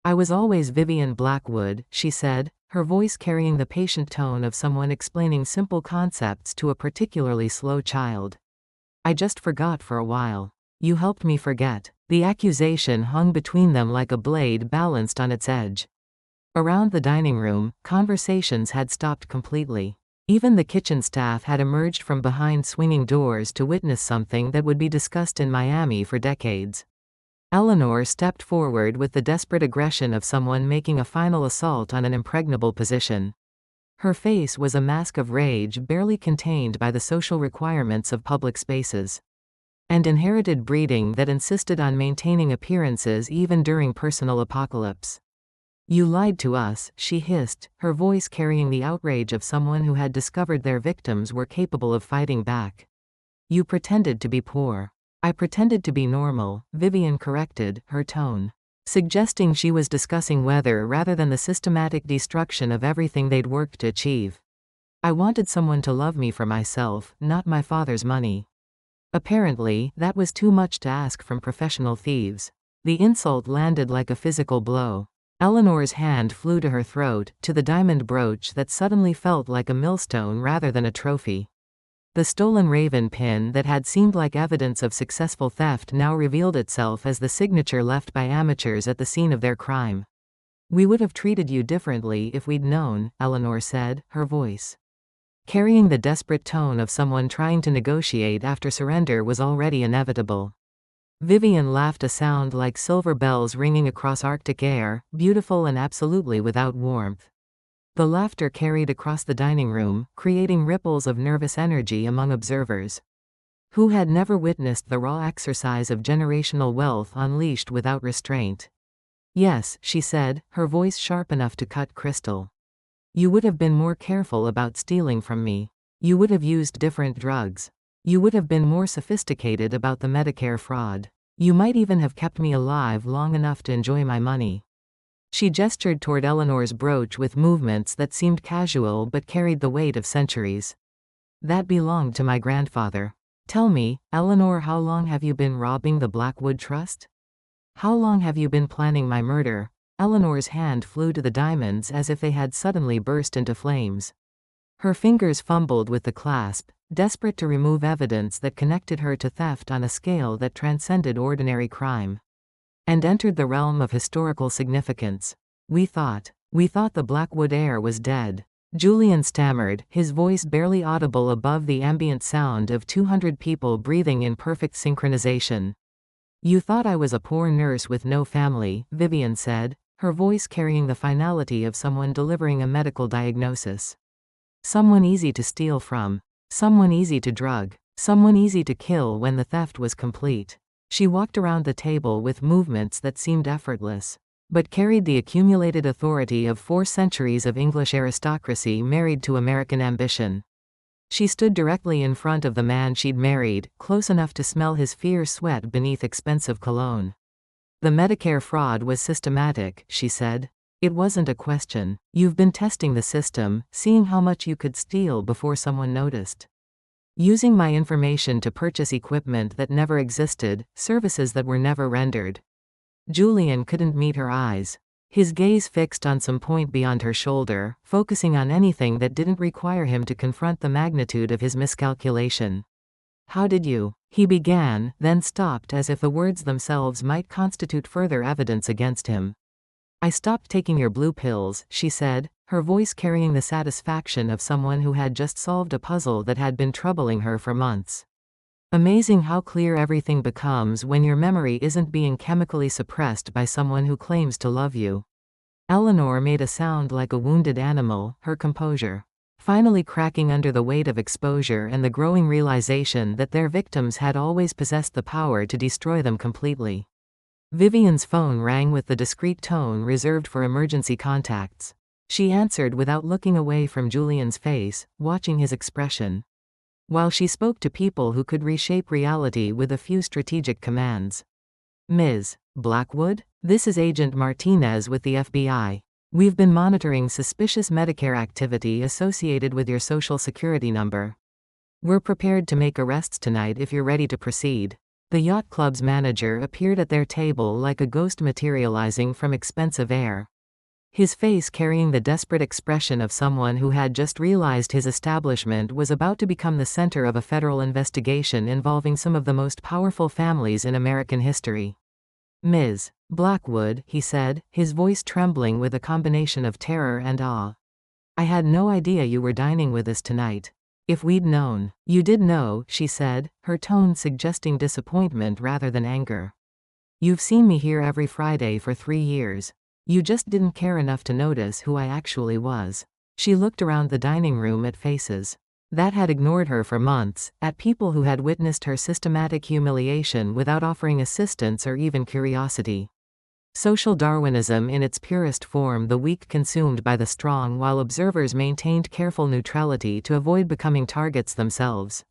"I was always Vivian Blackwood," she said, her voice carrying the patient tone of someone explaining simple concepts to a particularly slow child. "I just forgot for a while. You helped me forget." The accusation hung between them like a blade balanced on its edge. Around the dining room, conversations had stopped completely. Even the kitchen staff had emerged from behind swinging doors to witness something that would be discussed in Miami for decades. Eleanor stepped forward with the desperate aggression of someone making a final assault on an impregnable position. Her face was a mask of rage barely contained by the social requirements of public spaces. And inherited breeding that insisted on maintaining appearances even during personal apocalypse. "You lied to us," she hissed, her voice carrying the outrage of someone who had discovered their victims were capable of fighting back. "You pretended to be poor." "I pretended to be normal," Vivian corrected, her tone suggesting she was discussing weather rather than the systematic destruction of everything they'd worked to achieve. "I wanted someone to love me for myself, not my father's money." Apparently, that was too much to ask from professional thieves. The insult landed like a physical blow. Eleanor's hand flew to her throat, to the diamond brooch that suddenly felt like a millstone rather than a trophy. The stolen raven pin that had seemed like evidence of successful theft now revealed itself as the signature left by amateurs at the scene of their crime. "We would have treated you differently if we'd known," Eleanor said, her voice carrying the desperate tone of someone trying to negotiate after surrender was already inevitable. Vivian laughed, a sound like silver bells ringing across Arctic air, beautiful and absolutely without warmth. The laughter carried across the dining room, creating ripples of nervous energy among observers who had never witnessed the raw exercise of generational wealth unleashed without restraint. "Yes," she said, her voice sharp enough to cut crystal. "You would have been more careful about stealing from me. You would have used different drugs. You would have been more sophisticated about the Medicare fraud. You might even have kept me alive long enough to enjoy my money." She gestured toward Eleanor's brooch with movements that seemed casual but carried the weight of centuries. "That belonged to my grandfather. Tell me, Eleanor, how long have you been robbing the Blackwood Trust? How long have you been planning my murder?" Eleanor's hand flew to the diamonds as if they had suddenly burst into flames. Her fingers fumbled with the clasp, desperate to remove evidence that connected her to theft on a scale that transcended ordinary crime and entered the realm of historical significance. We thought the Blackwood heir was dead." Julian stammered, his voice barely audible above the ambient sound of 200 people breathing in perfect synchronization. "You thought I was a poor nurse with no family," Vivian said, her voice carrying the finality of someone delivering a medical diagnosis. "Someone easy to steal from. Someone easy to drug. Someone easy to kill when the theft was complete." She walked around the table with movements that seemed effortless, but carried the accumulated authority of 4 centuries of English aristocracy married to American ambition. She stood directly in front of the man she'd married, close enough to smell his fierce sweat beneath expensive cologne. "The Medicare fraud was systematic," she said. "It wasn't a question. You've been testing the system, seeing how much you could steal before someone noticed. Using my information to purchase equipment that never existed, services that were never rendered." Julian couldn't meet her eyes. His gaze fixed on some point beyond her shoulder, focusing on anything that didn't require him to confront the magnitude of his miscalculation. "How did you?" he began, then stopped as if the words themselves might constitute further evidence against him. "I stopped taking your blue pills," she said, her voice carrying the satisfaction of someone who had just solved a puzzle that had been troubling her for months. Amazing how clear everything becomes when your memory isn't being chemically suppressed by someone who claims to love you. Eleanor made a sound like a wounded animal, her composure finally cracking under the weight of exposure and the growing realization that their victims had always possessed the power to destroy them completely. Vivian's phone rang with the discreet tone reserved for emergency contacts. She answered without looking away from Julian's face, watching his expression, while she spoke to people who could reshape reality with a few strategic commands. "Ms. Blackwood? This is Agent Martinez with the FBI. We've been monitoring suspicious Medicare activity associated with your social security number. We're prepared to make arrests tonight if you're ready to proceed." The yacht club's manager appeared at their table like a ghost materializing from expensive air, his face carrying the desperate expression of someone who had just realized his establishment was about to become the center of a federal investigation involving some of the most powerful families in American history. "Ms. Blackwood," he said, his voice trembling with a combination of terror and awe. I had no idea you were dining with us tonight. If we'd known. You did know, she said, her tone suggesting disappointment rather than anger. You've seen me here every Friday for 3 years. You just didn't care enough to notice who I actually was. She looked around the dining room at faces that had ignored her for months, at people who had witnessed her systematic humiliation without offering assistance or even curiosity. Social Darwinism in its purest form, the weak consumed by the strong while observers maintained careful neutrality to avoid becoming targets themselves.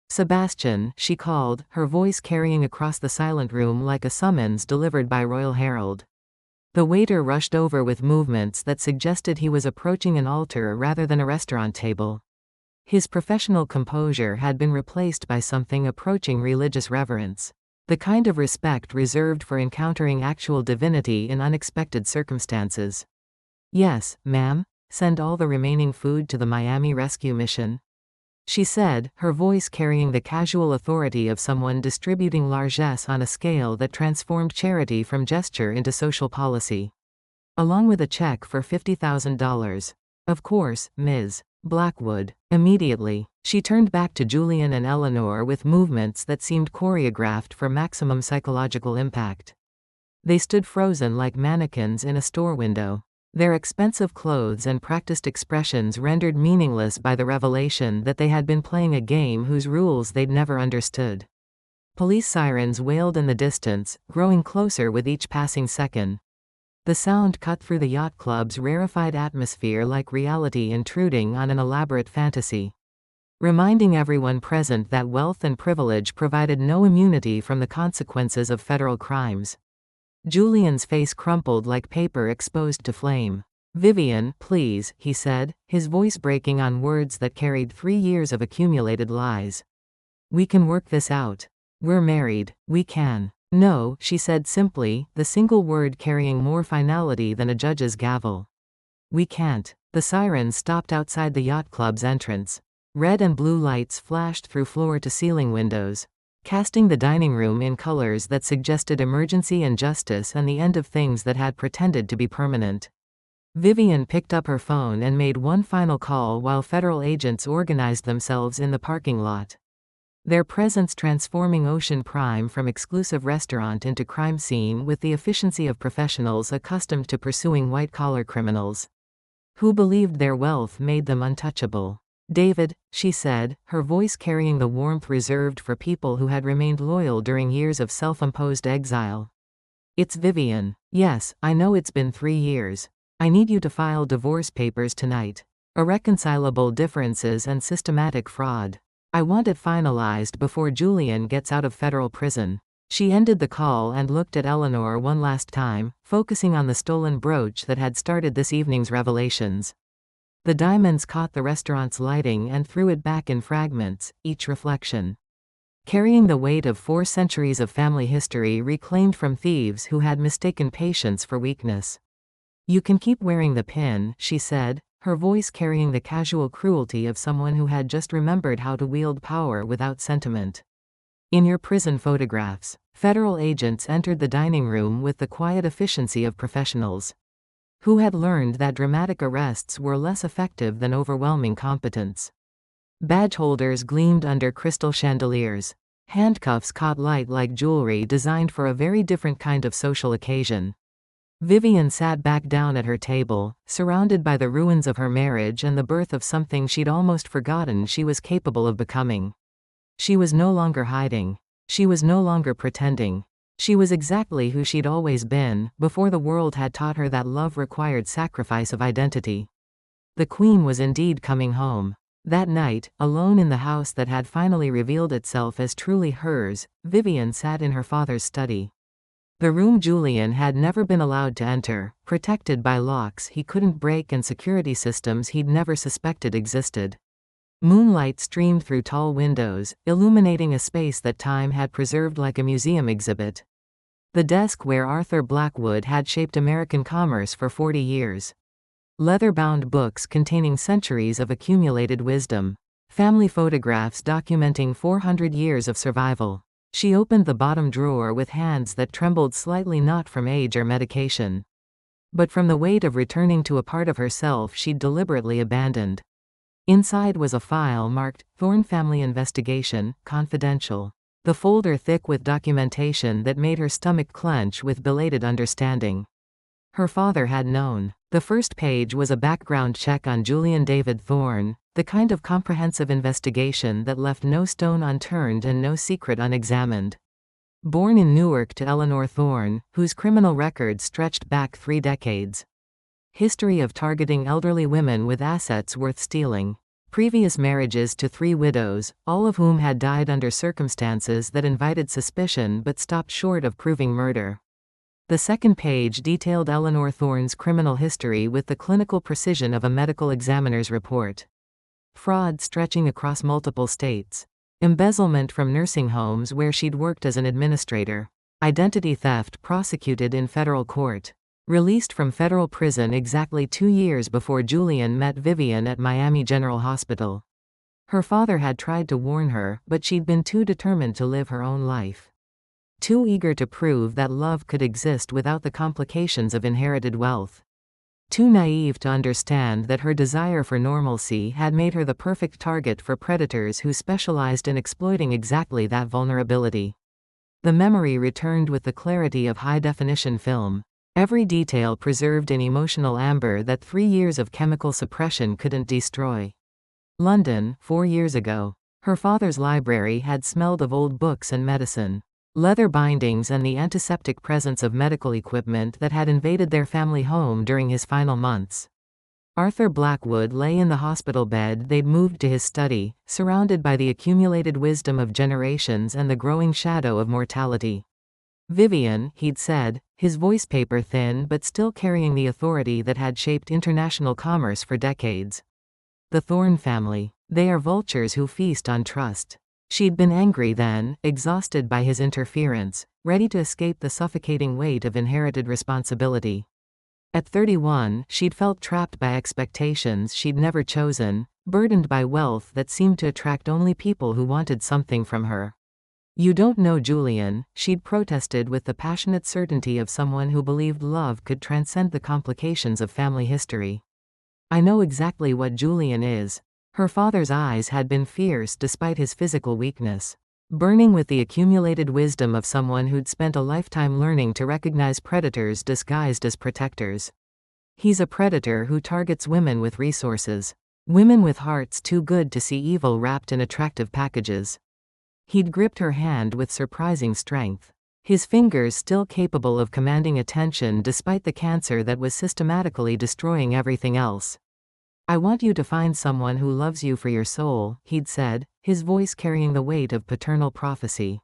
Sebastian, she called, her voice carrying across the silent room like a summons delivered by royal herald. The waiter rushed over with movements that suggested he was approaching an altar rather than a restaurant table. His professional composure had been replaced by something approaching religious reverence. The kind of respect reserved for encountering actual divinity in unexpected circumstances. Yes, ma'am. Send all the remaining food to the Miami rescue mission? She said, her voice carrying the casual authority of someone distributing largesse on a scale that transformed charity from gesture into social policy. Along with a check for $50,000. Of course, Ms. Blackwood. Immediately, she turned back to Julian and Eleanor with movements that seemed choreographed for maximum psychological impact. They stood frozen like mannequins in a store window. Their expensive clothes and practiced expressions rendered meaningless by the revelation that they had been playing a game whose rules they'd never understood. Police sirens wailed in the distance, growing closer with each passing second. The sound cut through the yacht club's rarefied atmosphere like reality intruding on an elaborate fantasy. Reminding everyone present that wealth and privilege provided no immunity from the consequences of federal crimes. Julian's face crumpled like paper exposed to flame. Vivian, please, he said, his voice breaking on words that carried 3 years of accumulated lies. We can work this out. We're married, we can. No, she said simply, the single word carrying more finality than a judge's gavel. We can't. The sirens stopped outside the yacht club's entrance. Red and blue lights flashed through floor-to-ceiling windows, casting the dining room in colors that suggested emergency and justice and the end of things that had pretended to be permanent. Vivian picked up her phone and made one final call while federal agents organized themselves in the parking lot. Their presence transforming Ocean Prime from exclusive restaurant into crime scene with the efficiency of professionals accustomed to pursuing white-collar criminals who believed their wealth made them untouchable. David, she said, her voice carrying the warmth reserved for people who had remained loyal during years of self-imposed exile. It's Vivian. Yes, I know it's been 3 years. I need you to file divorce papers tonight. Irreconcilable differences and systematic fraud. I want it finalized before Julian gets out of federal prison. She ended the call and looked at Eleanor one last time, focusing on the stolen brooch that had started this evening's revelations. The diamonds caught the restaurant's lighting and threw it back in fragments, each reflection carrying the weight of 4 centuries of family history reclaimed from thieves who had mistaken patience for weakness. You can keep wearing the pin, she said, her voice carrying the casual cruelty of someone who had just remembered how to wield power without sentiment. In your prison photographs, federal agents entered the dining room with the quiet efficiency of professionals who had learned that dramatic arrests were less effective than overwhelming competence. Badge holders gleamed under crystal chandeliers. Handcuffs caught light like jewelry designed for a very different kind of social occasion. Vivian sat back down at her table, surrounded by the ruins of her marriage and the birth of something she'd almost forgotten she was capable of becoming. She was no longer hiding. She was no longer pretending. She was exactly who she'd always been, before the world had taught her that love required sacrifice of identity. The Queen was indeed coming home. That night, alone in the house that had finally revealed itself as truly hers, Vivian sat in her father's study. The room Julian had never been allowed to enter, protected by locks he couldn't break and security systems he'd never suspected existed. Moonlight streamed through tall windows, illuminating a space that time had preserved like a museum exhibit. The desk where Arthur Blackwood had shaped American commerce for 40 years. Leather-bound books containing centuries of accumulated wisdom. Family photographs documenting 400 years of survival. She opened the bottom drawer with hands that trembled slightly, not from age or medication, but from the weight of returning to a part of herself she'd deliberately abandoned. Inside was a file marked, "Thorne Family Investigation, Confidential." The folder thick with documentation that made her stomach clench with belated understanding. Her father had known. The first page was a background check on Julian David Thorne, the kind of comprehensive investigation that left no stone unturned and no secret unexamined. Born in Newark to Eleanor Thorne, whose criminal record stretched back 3 decades. History of targeting elderly women with assets worth stealing. Previous marriages to 3 widows, all of whom had died under circumstances that invited suspicion but stopped short of proving murder. The second page detailed Eleanor Thorne's criminal history with the clinical precision of a medical examiner's report. Fraud stretching across multiple states. Embezzlement from nursing homes where she'd worked as an administrator. Identity theft prosecuted in federal court. Released from federal prison exactly 2 years before Julian met Vivian at Miami General Hospital. Her father had tried to warn her, but she'd been too determined to live her own life. Too eager to prove that love could exist without the complications of inherited wealth. Too naive to understand that her desire for normalcy had made her the perfect target for predators who specialized in exploiting exactly that vulnerability. The memory returned with the clarity of high-definition film. Every detail preserved in emotional amber that 3 years of chemical suppression couldn't destroy. London, 4 years ago. Her father's library had smelled of old books and medicine. Leather bindings and the antiseptic presence of medical equipment that had invaded their family home during his final months. Arthur Blackwood lay in the hospital bed they'd moved to his study, surrounded by the accumulated wisdom of generations and the growing shadow of mortality. Vivian, he'd said, his voice paper thin but still carrying the authority that had shaped international commerce for decades. The Thorne family. They are vultures who feast on trust. She'd been angry then, exhausted by his interference, ready to escape the suffocating weight of inherited responsibility. At 31, she'd felt trapped by expectations she'd never chosen, burdened by wealth that seemed to attract only people who wanted something from her. "You don't know Julian," she'd protested with the passionate certainty of someone who believed love could transcend the complications of family history. "I know exactly what Julian is." Her father's eyes had been fierce despite his physical weakness. Burning with the accumulated wisdom of someone who'd spent a lifetime learning to recognize predators disguised as protectors. "He's a predator who targets women with resources. Women with hearts too good to see evil wrapped in attractive packages." He'd gripped her hand with surprising strength. His fingers still capable of commanding attention despite the cancer that was systematically destroying everything else. "I want you to find someone who loves you for your soul," he'd said, his voice carrying the weight of paternal prophecy.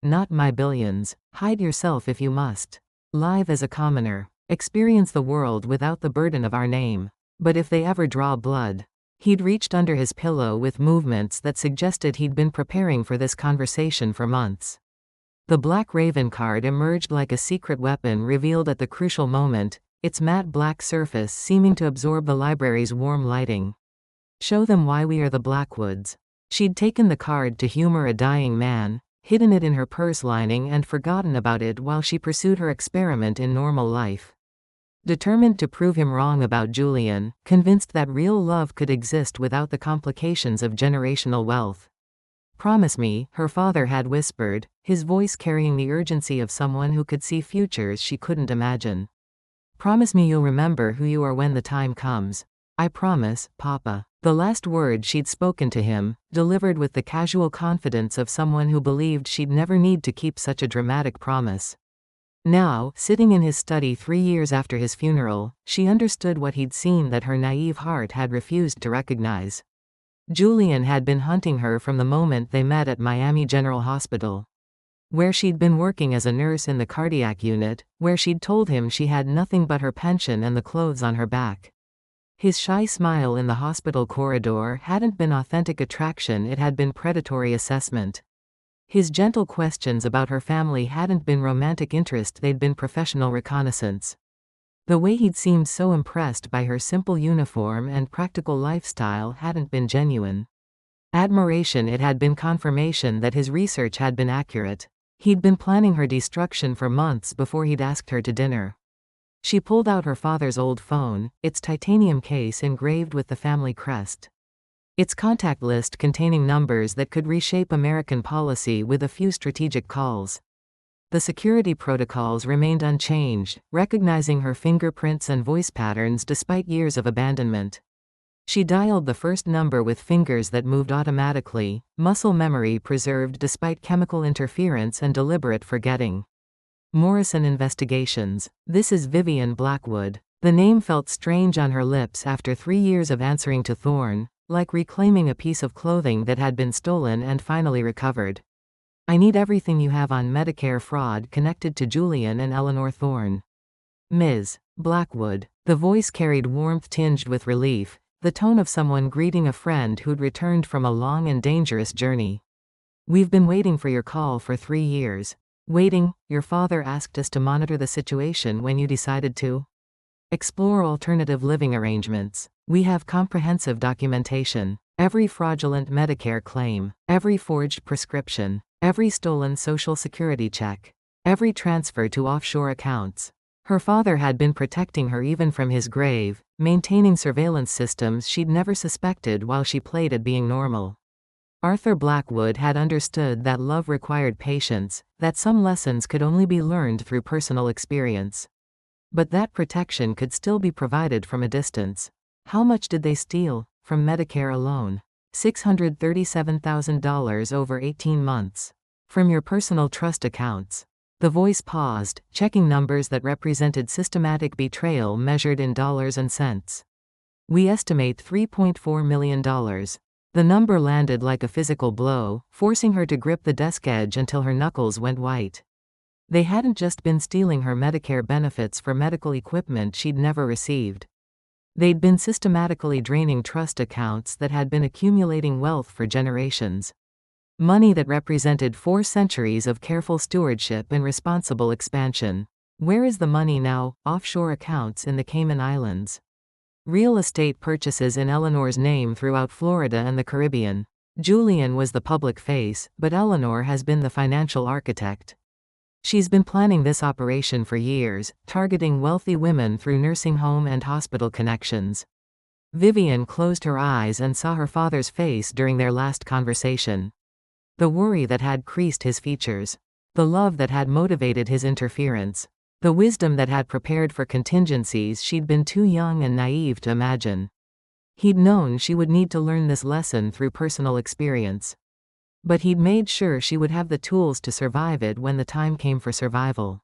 "Not my billions. Hide yourself if you must. Live as a commoner. Experience the world without the burden of our name. But if they ever draw blood." He'd reached under his pillow with movements that suggested he'd been preparing for this conversation for months. The Black Raven card emerged like a secret weapon revealed at the crucial moment, its matte black surface seeming to absorb the library's warm lighting. "Show them why we are the Blackwoods." She'd taken the card to humor a dying man, hidden it in her purse lining and forgotten about it while she pursued her experiment in normal life. Determined to prove him wrong about Julian, convinced that real love could exist without the complications of generational wealth. "Promise me," her father had whispered, his voice carrying the urgency of someone who could see futures she couldn't imagine. "Promise me you'll remember who you are when the time comes." "I promise, Papa." The last word she'd spoken to him, delivered with the casual confidence of someone who believed she'd never need to keep such a dramatic promise. Now, sitting in his study 3 years after his funeral, she understood what he'd seen that her naive heart had refused to recognize. Julian had been hunting her from the moment they met at Miami General Hospital, where she'd been working as a nurse in the cardiac unit, where she'd told him she had nothing but her pension and the clothes on her back. His shy smile in the hospital corridor hadn't been authentic attraction, it had been predatory assessment. His gentle questions about her family hadn't been romantic interest, they'd been professional reconnaissance. The way he'd seemed so impressed by her simple uniform and practical lifestyle hadn't been genuine admiration, it had been confirmation that his research had been accurate. He'd been planning her destruction for months before he'd asked her to dinner. She pulled out her father's old phone, its titanium case engraved with the family crest. Its contact list containing numbers that could reshape American policy with a few strategic calls. The security protocols remained unchanged, recognizing her fingerprints and voice patterns despite years of abandonment. She dialed the first number with fingers that moved automatically, muscle memory preserved despite chemical interference and deliberate forgetting. Morrison Investigations. This is Vivian Blackwood. The name felt strange on her lips after 3 years of answering to Thorne, like reclaiming a piece of clothing that had been stolen and finally recovered. I need everything you have on Medicare fraud connected to Julian and Eleanor Thorne. Ms. Blackwood. The voice carried warmth tinged with relief, the tone of someone greeting a friend who'd returned from a long and dangerous journey. We've been waiting for your call for 3 years. Waiting, your father asked us to monitor the situation when you decided to explore alternative living arrangements. We have comprehensive documentation. Every fraudulent Medicare claim, every forged prescription, every stolen Social Security check, every transfer to offshore accounts. Her father had been protecting her even from his grave, maintaining surveillance systems she'd never suspected while she played at being normal. Arthur Blackwood had understood that love required patience, that some lessons could only be learned through personal experience. But that protection could still be provided from a distance. How much did they steal? From Medicare alone. $637,000 over 18 months. From your personal trust accounts. The voice paused, checking numbers that represented systematic betrayal measured in dollars and cents. We estimate $3.4 million. The number landed like a physical blow, forcing her to grip the desk edge until her knuckles went white. They hadn't just been stealing her Medicare benefits for medical equipment she'd never received. They'd been systematically draining trust accounts that had been accumulating wealth for generations. Money that represented 4 centuries of careful stewardship and responsible expansion. Where is the money now? Offshore accounts in the Cayman Islands. Real estate purchases in Eleanor's name throughout Florida and the Caribbean. Julian was the public face, but Eleanor has been the financial architect. She's been planning this operation for years, targeting wealthy women through nursing home and hospital connections. Vivian closed her eyes and saw her father's face during their last conversation. The worry that had creased his features. The love that had motivated his interference. The wisdom that had prepared for contingencies she'd been too young and naive to imagine. He'd known she would need to learn this lesson through personal experience. But he'd made sure she would have the tools to survive it when the time came for survival.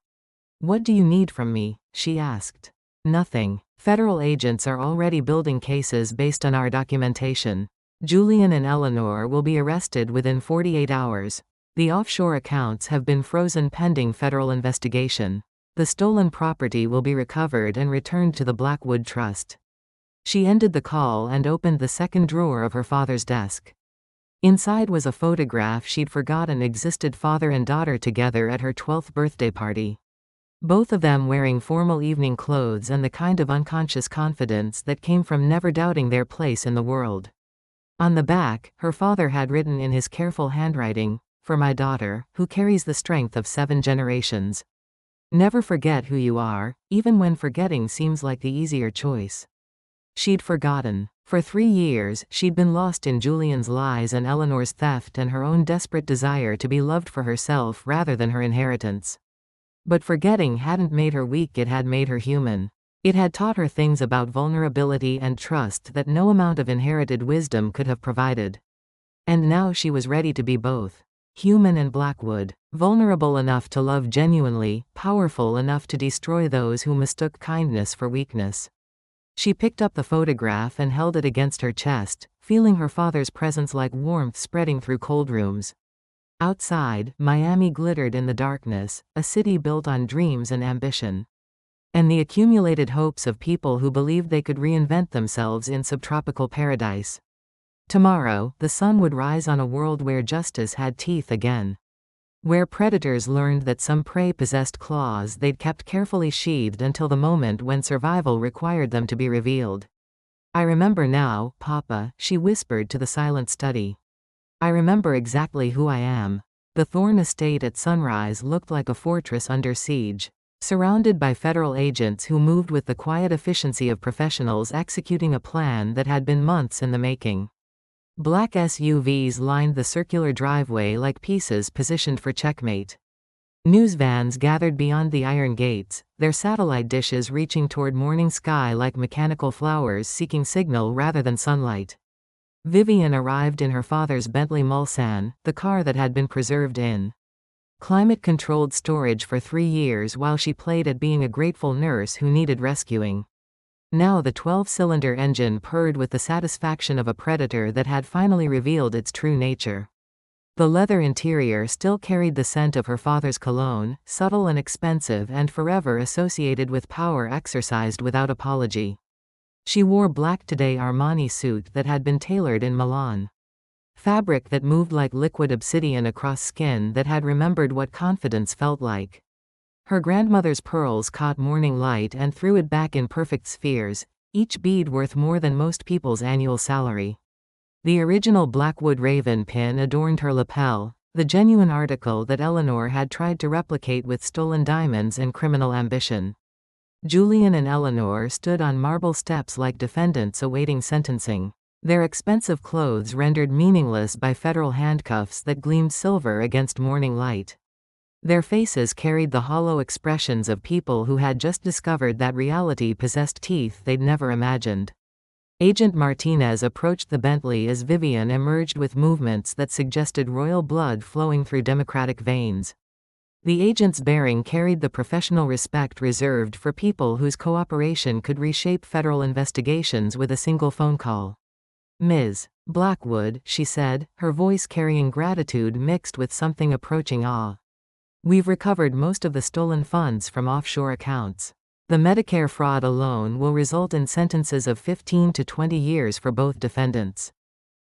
What do you need from me? She asked. Nothing. Federal agents are already building cases based on our documentation. Julian and Eleanor will be arrested within 48 hours. The offshore accounts have been frozen pending federal investigation. The stolen property will be recovered and returned to the Blackwood Trust. She ended the call and opened the second drawer of her father's desk. Inside was a photograph she'd forgotten existed: father and daughter together at her 12th birthday party. Both of them wearing formal evening clothes and the kind of unconscious confidence that came from never doubting their place in the world. On the back, her father had written in his careful handwriting, "For my daughter, who carries the strength of 7 generations. Never forget who you are, even when forgetting seems like the easier choice." She'd forgotten. For 3 years, she'd been lost in Julian's lies and Eleanor's theft and her own desperate desire to be loved for herself rather than her inheritance. But forgetting hadn't made her weak, it had made her human. It had taught her things about vulnerability and trust that no amount of inherited wisdom could have provided. And now she was ready to be both. Human and Blackwood. Vulnerable enough to love genuinely, powerful enough to destroy those who mistook kindness for weakness. She picked up the photograph and held it against her chest, feeling her father's presence like warmth spreading through cold rooms. Outside, Miami glittered in the darkness, a city built on dreams and ambition. And the accumulated hopes of people who believed they could reinvent themselves in subtropical paradise. Tomorrow, the sun would rise on a world where justice had teeth again. Where predators learned that some prey possessed claws they'd kept carefully sheathed until the moment when survival required them to be revealed. "I remember now, Papa," she whispered to the silent study. "I remember exactly who I am." The Thorne estate at sunrise looked like a fortress under siege. Surrounded by federal agents who moved with the quiet efficiency of professionals executing a plan that had been months in the making. Black SUVs lined the circular driveway like pieces positioned for checkmate. News vans gathered beyond the iron gates, their satellite dishes reaching toward morning sky like mechanical flowers seeking signal rather than sunlight. Vivian arrived in her father's Bentley Mulsanne, the car that had been preserved in climate-controlled storage for 3 years while she played at being a grateful nurse who needed rescuing. Now the 12-cylinder engine purred with the satisfaction of a predator that had finally revealed its true nature. The leather interior still carried the scent of her father's cologne, subtle and expensive and forever associated with power exercised without apology. She wore black Today Armani suit that had been tailored in Milan. Fabric that moved like liquid obsidian across skin that had remembered what confidence felt like. Her grandmother's pearls caught morning light and threw it back in perfect spheres, each bead worth more than most people's annual salary. The original Blackwood Raven pin adorned her lapel, the genuine article that Eleanor had tried to replicate with stolen diamonds and criminal ambition. Julian and Eleanor stood on marble steps like defendants awaiting sentencing, their expensive clothes rendered meaningless by federal handcuffs that gleamed silver against morning light. Their faces carried the hollow expressions of people who had just discovered that reality possessed teeth they'd never imagined. Agent Martinez approached the Bentley as Vivian emerged with movements that suggested royal blood flowing through democratic veins. The agent's bearing carried the professional respect reserved for people whose cooperation could reshape federal investigations with a single phone call. "Ms. Blackwood," she said, her voice carrying gratitude mixed with something approaching awe. "We've recovered most of the stolen funds from offshore accounts. The Medicare fraud alone will result in sentences of 15 to 20 years for both defendants."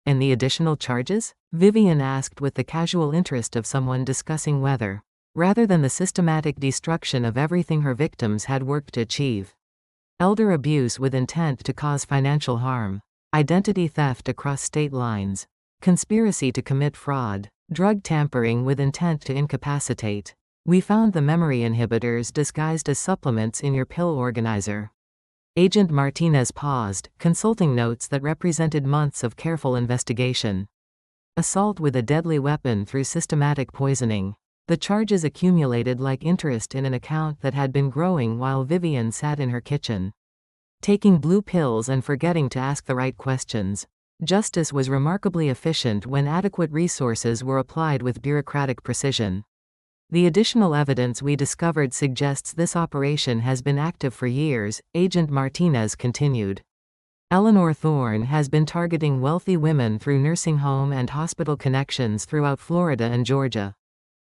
"And the additional charges?" Vivian asked with the casual interest of someone discussing weather, rather than the systematic destruction of everything her victims had worked to achieve. "Elder abuse with intent to cause financial harm, identity theft across state lines, conspiracy to commit fraud, drug tampering with intent to incapacitate. We found the memory inhibitors disguised as supplements in your pill organizer." Agent Martinez paused, consulting notes that represented months of careful investigation. Assault with a deadly weapon through systematic poisoning. The charges accumulated like interest in an account that had been growing while Vivian sat in her kitchen, taking blue pills and forgetting to ask the right questions. Justice was remarkably efficient when adequate resources were applied with bureaucratic precision. "The additional evidence we discovered suggests this operation has been active for years," Agent Martinez continued. "Eleanor Thorne has been targeting wealthy women through nursing home and hospital connections throughout Florida and Georgia.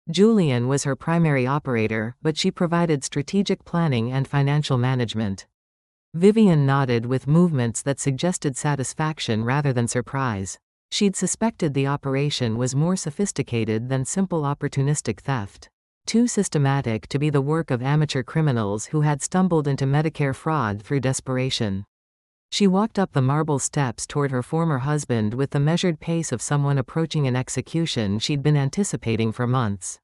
Julian was her primary operator, but she provided strategic planning and financial management." Vivian nodded with movements that suggested satisfaction rather than surprise. She'd suspected the operation was more sophisticated than simple opportunistic theft. Too systematic to be the work of amateur criminals who had stumbled into Medicare fraud through desperation. She walked up the marble steps toward her former husband with the measured pace of someone approaching an execution she'd been anticipating for months.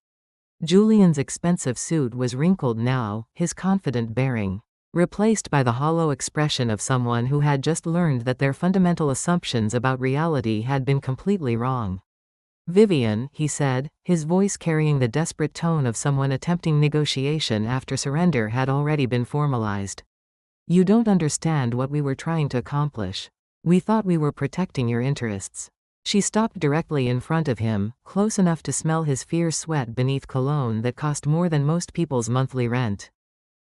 Julian's expensive suit was wrinkled now, his confident bearing replaced by the hollow expression of someone who had just learned that their fundamental assumptions about reality had been completely wrong. "Vivian," he said, his voice carrying the desperate tone of someone attempting negotiation after surrender had already been formalized. "You don't understand what we were trying to accomplish. We thought we were protecting your interests." She stopped directly in front of him, close enough to smell his fierce sweat beneath cologne that cost more than most people's monthly rent.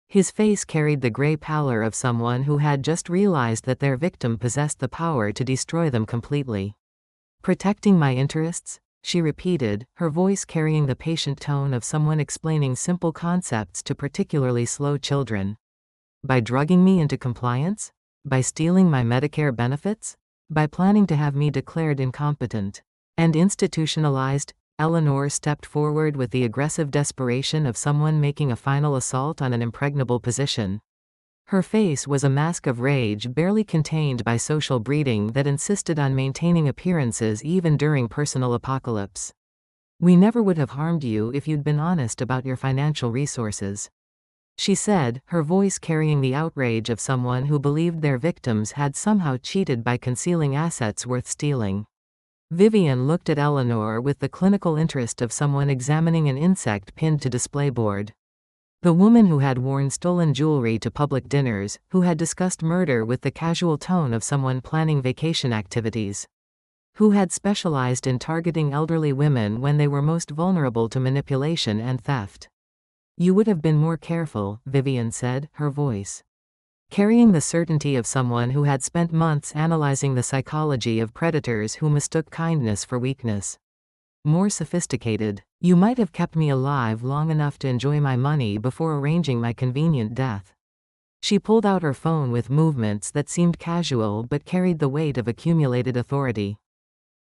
His face carried the gray pallor of someone who had just realized that their victim possessed the power to destroy them completely. "Protecting my interests?" she repeated, her voice carrying the patient tone of someone explaining simple concepts to particularly slow children. "By drugging me into compliance? By stealing my Medicare benefits? By planning to have me declared incompetent and institutionalized?" Eleanor stepped forward with the aggressive desperation of someone making a final assault on an impregnable position. Her face was a mask of rage barely contained by social breeding that insisted on maintaining appearances even during personal apocalypse. "We never would have harmed you if you'd been honest about your financial resources." she said, her voice carrying the outrage of someone who believed their victims had somehow cheated by concealing assets worth stealing. Vivian looked at Eleanor with the clinical interest of someone examining an insect pinned to display board. The woman who had worn stolen jewelry to public dinners, who had discussed murder with the casual tone of someone planning vacation activities. Who had specialized in targeting elderly women when they were most vulnerable to manipulation and theft. You would have been more careful, Vivian said, her voice carrying the certainty of someone who had spent months analyzing the psychology of predators who mistook kindness for weakness. More sophisticated. You might have kept me alive long enough to enjoy my money before arranging my convenient death. She pulled out her phone with movements that seemed casual but carried the weight of accumulated authority.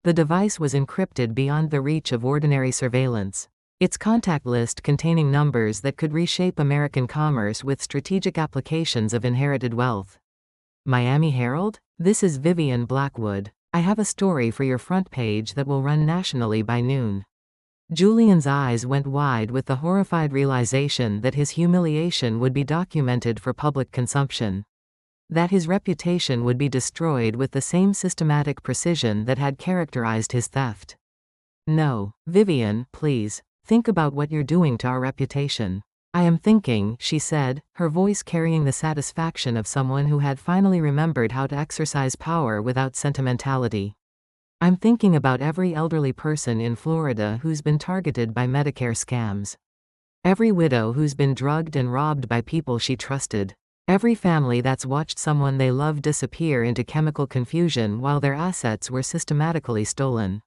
The device was encrypted beyond the reach of ordinary surveillance. Its contact list containing numbers that could reshape American commerce with strategic applications of inherited wealth. Miami Herald? This is Vivian Blackwood. I have a story for your front page that will run nationally by noon. Julian's eyes went wide with the horrified realization that his humiliation would be documented for public consumption. That his reputation would be destroyed with the same systematic precision that had characterized his theft. No, Vivian, please. Think about what you're doing to our reputation. I am thinking, she said, her voice carrying the satisfaction of someone who had finally remembered how to exercise power without sentimentality. I'm thinking about every elderly person in Florida who's been targeted by Medicare scams. Every widow who's been drugged and robbed by people she trusted. Every family that's watched someone they love disappear into chemical confusion while their assets were systematically stolen.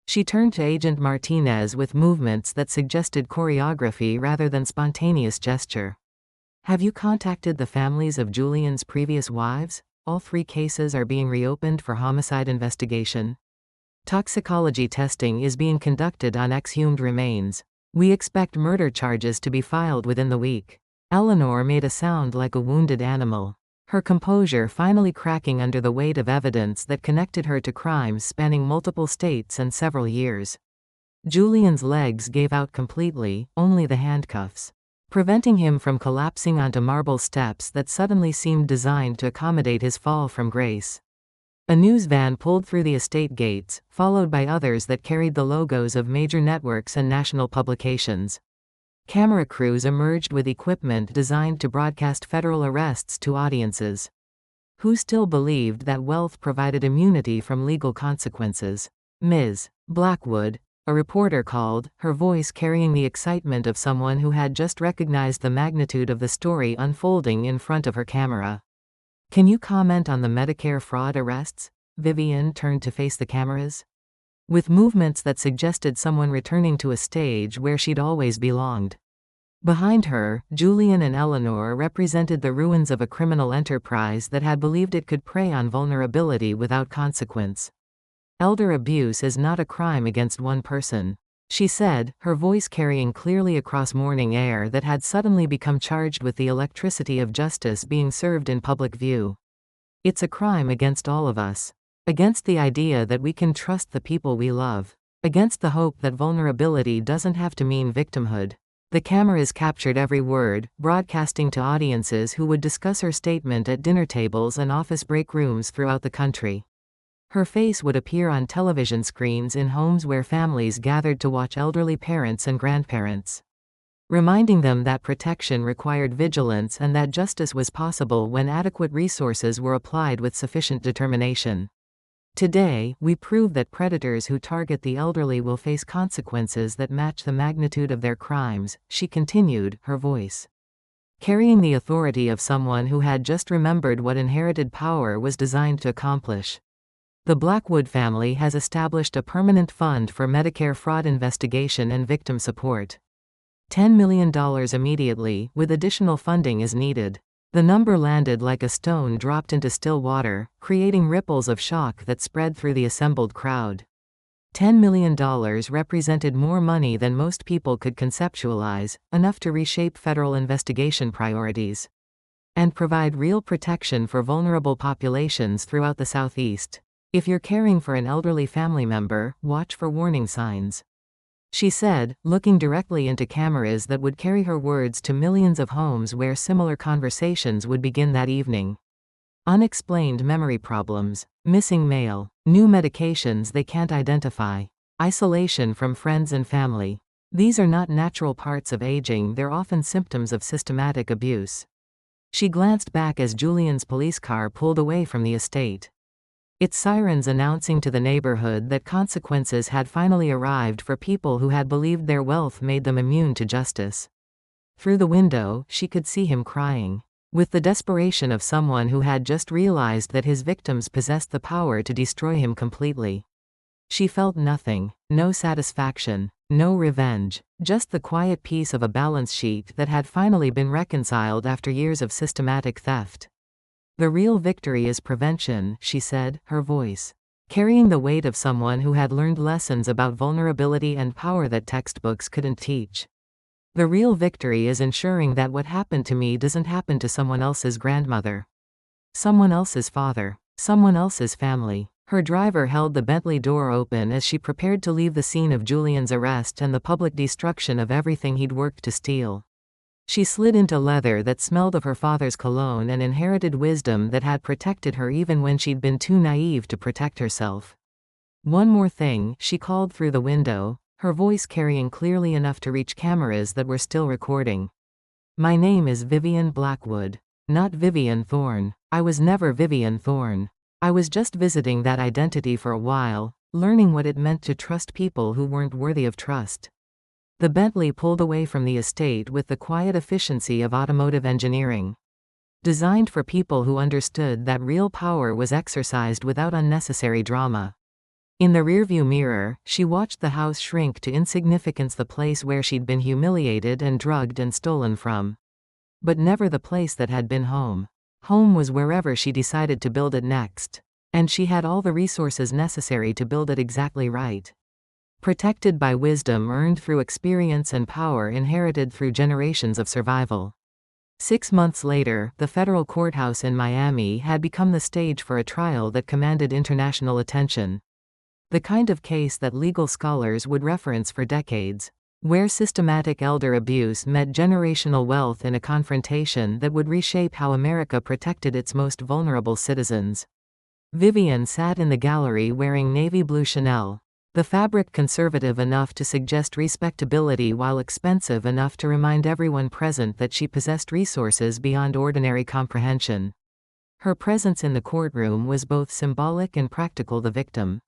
She turned to Agent Martinez with movements that suggested choreography rather than spontaneous gesture. Have you contacted the families of Julian's previous wives? All 3 cases are being reopened for homicide investigation. Toxicology testing is being conducted on exhumed remains. We expect murder charges to be filed within the week. Eleanor made a sound like a wounded animal. Her composure finally cracking under the weight of evidence that connected her to crimes spanning multiple states and several years. Julian's legs gave out completely, only the handcuffs, preventing him from collapsing onto marble steps that suddenly seemed designed to accommodate his fall from grace. A news van pulled through the estate gates, followed by others that carried the logos of major networks and national publications. Camera crews emerged with equipment designed to broadcast federal arrests to audiences who still believed that wealth provided immunity from legal consequences. Ms. Blackwood, a reporter called, her voice carrying the excitement of someone who had just recognized the magnitude of the story unfolding in front of her camera. Can you comment on the Medicare fraud arrests? Vivian turned to face the cameras, with movements that suggested someone returning to a stage where she'd always belonged. Behind her, Julian and Eleanor represented the ruins of a criminal enterprise that had believed it could prey on vulnerability without consequence. Elder abuse is not a crime against one person, she said, her voice carrying clearly across morning air that had suddenly become charged with the electricity of justice being served in public view. It's a crime against all of us. Against the idea that we can trust the people we love. Against the hope that vulnerability doesn't have to mean victimhood. The cameras captured every word, broadcasting to audiences who would discuss her statement at dinner tables and office break rooms throughout the country. Her face would appear on television screens in homes where families gathered to watch elderly parents and grandparents, reminding them that protection required vigilance and that justice was possible when adequate resources were applied with sufficient determination. Today, we prove that predators who target the elderly will face consequences that match the magnitude of their crimes, she continued, her voice carrying the authority of someone who had just remembered what inherited power was designed to accomplish. The Blackwood family has established a permanent fund for Medicare fraud investigation and victim support. $10 million immediately, with additional funding as needed. The number landed like a stone dropped into still water, creating ripples of shock that spread through the assembled crowd. $10 million represented more money than most people could conceptualize, enough to reshape federal investigation priorities and provide real protection for vulnerable populations throughout the Southeast. If you're caring for an elderly family member, watch for warning signs. she said, looking directly into cameras that would carry her words to millions of homes where similar conversations would begin that evening. Unexplained memory problems, missing mail, new medications they can't identify, isolation from friends and family. These are not natural parts of aging, they're often symptoms of systematic abuse. She glanced back as Julian's police car pulled away from the estate. Its sirens announcing to the neighborhood that consequences had finally arrived for people who had believed their wealth made them immune to justice. Through the window, she could see him crying, with the desperation of someone who had just realized that his victims possessed the power to destroy him completely. She felt nothing, no satisfaction, no revenge, just the quiet peace of a balance sheet that had finally been reconciled after years of systematic theft. The real victory is prevention, she said, her voice carrying the weight of someone who had learned lessons about vulnerability and power that textbooks couldn't teach. The real victory is ensuring that what happened to me doesn't happen to someone else's grandmother, someone else's father, someone else's family. Her driver held the Bentley door open as she prepared to leave the scene of Julian's arrest and the public destruction of everything he'd worked to steal. She slid into leather that smelled of her father's cologne and inherited wisdom that had protected her even when she'd been too naive to protect herself. One more thing, she called through the window, her voice carrying clearly enough to reach cameras that were still recording. My name is Vivian Blackwood. Not Vivian Thorne. I was never Vivian Thorne. I was just visiting that identity for a while, learning what it meant to trust people who weren't worthy of trust. The Bentley pulled away from the estate with the quiet efficiency of automotive engineering. Designed for people who understood that real power was exercised without unnecessary drama. In the rearview mirror, she watched the house shrink to insignificance, the place where she'd been humiliated and drugged and stolen from. But never the place that had been home. Home was wherever she decided to build it next. And she had all the resources necessary to build it exactly right. Protected by wisdom earned through experience and power inherited through generations of survival. 6 months later, the federal courthouse in Miami had become the stage for a trial that commanded international attention. The kind of case that legal scholars would reference for decades. Where systematic elder abuse met generational wealth in a confrontation that would reshape how America protected its most vulnerable citizens. Vivian sat in the gallery wearing navy blue Chanel, the fabric conservative enough to suggest respectability while expensive enough to remind everyone present that she possessed resources beyond ordinary comprehension. Her presence in the courtroom was both symbolic and practical. The victim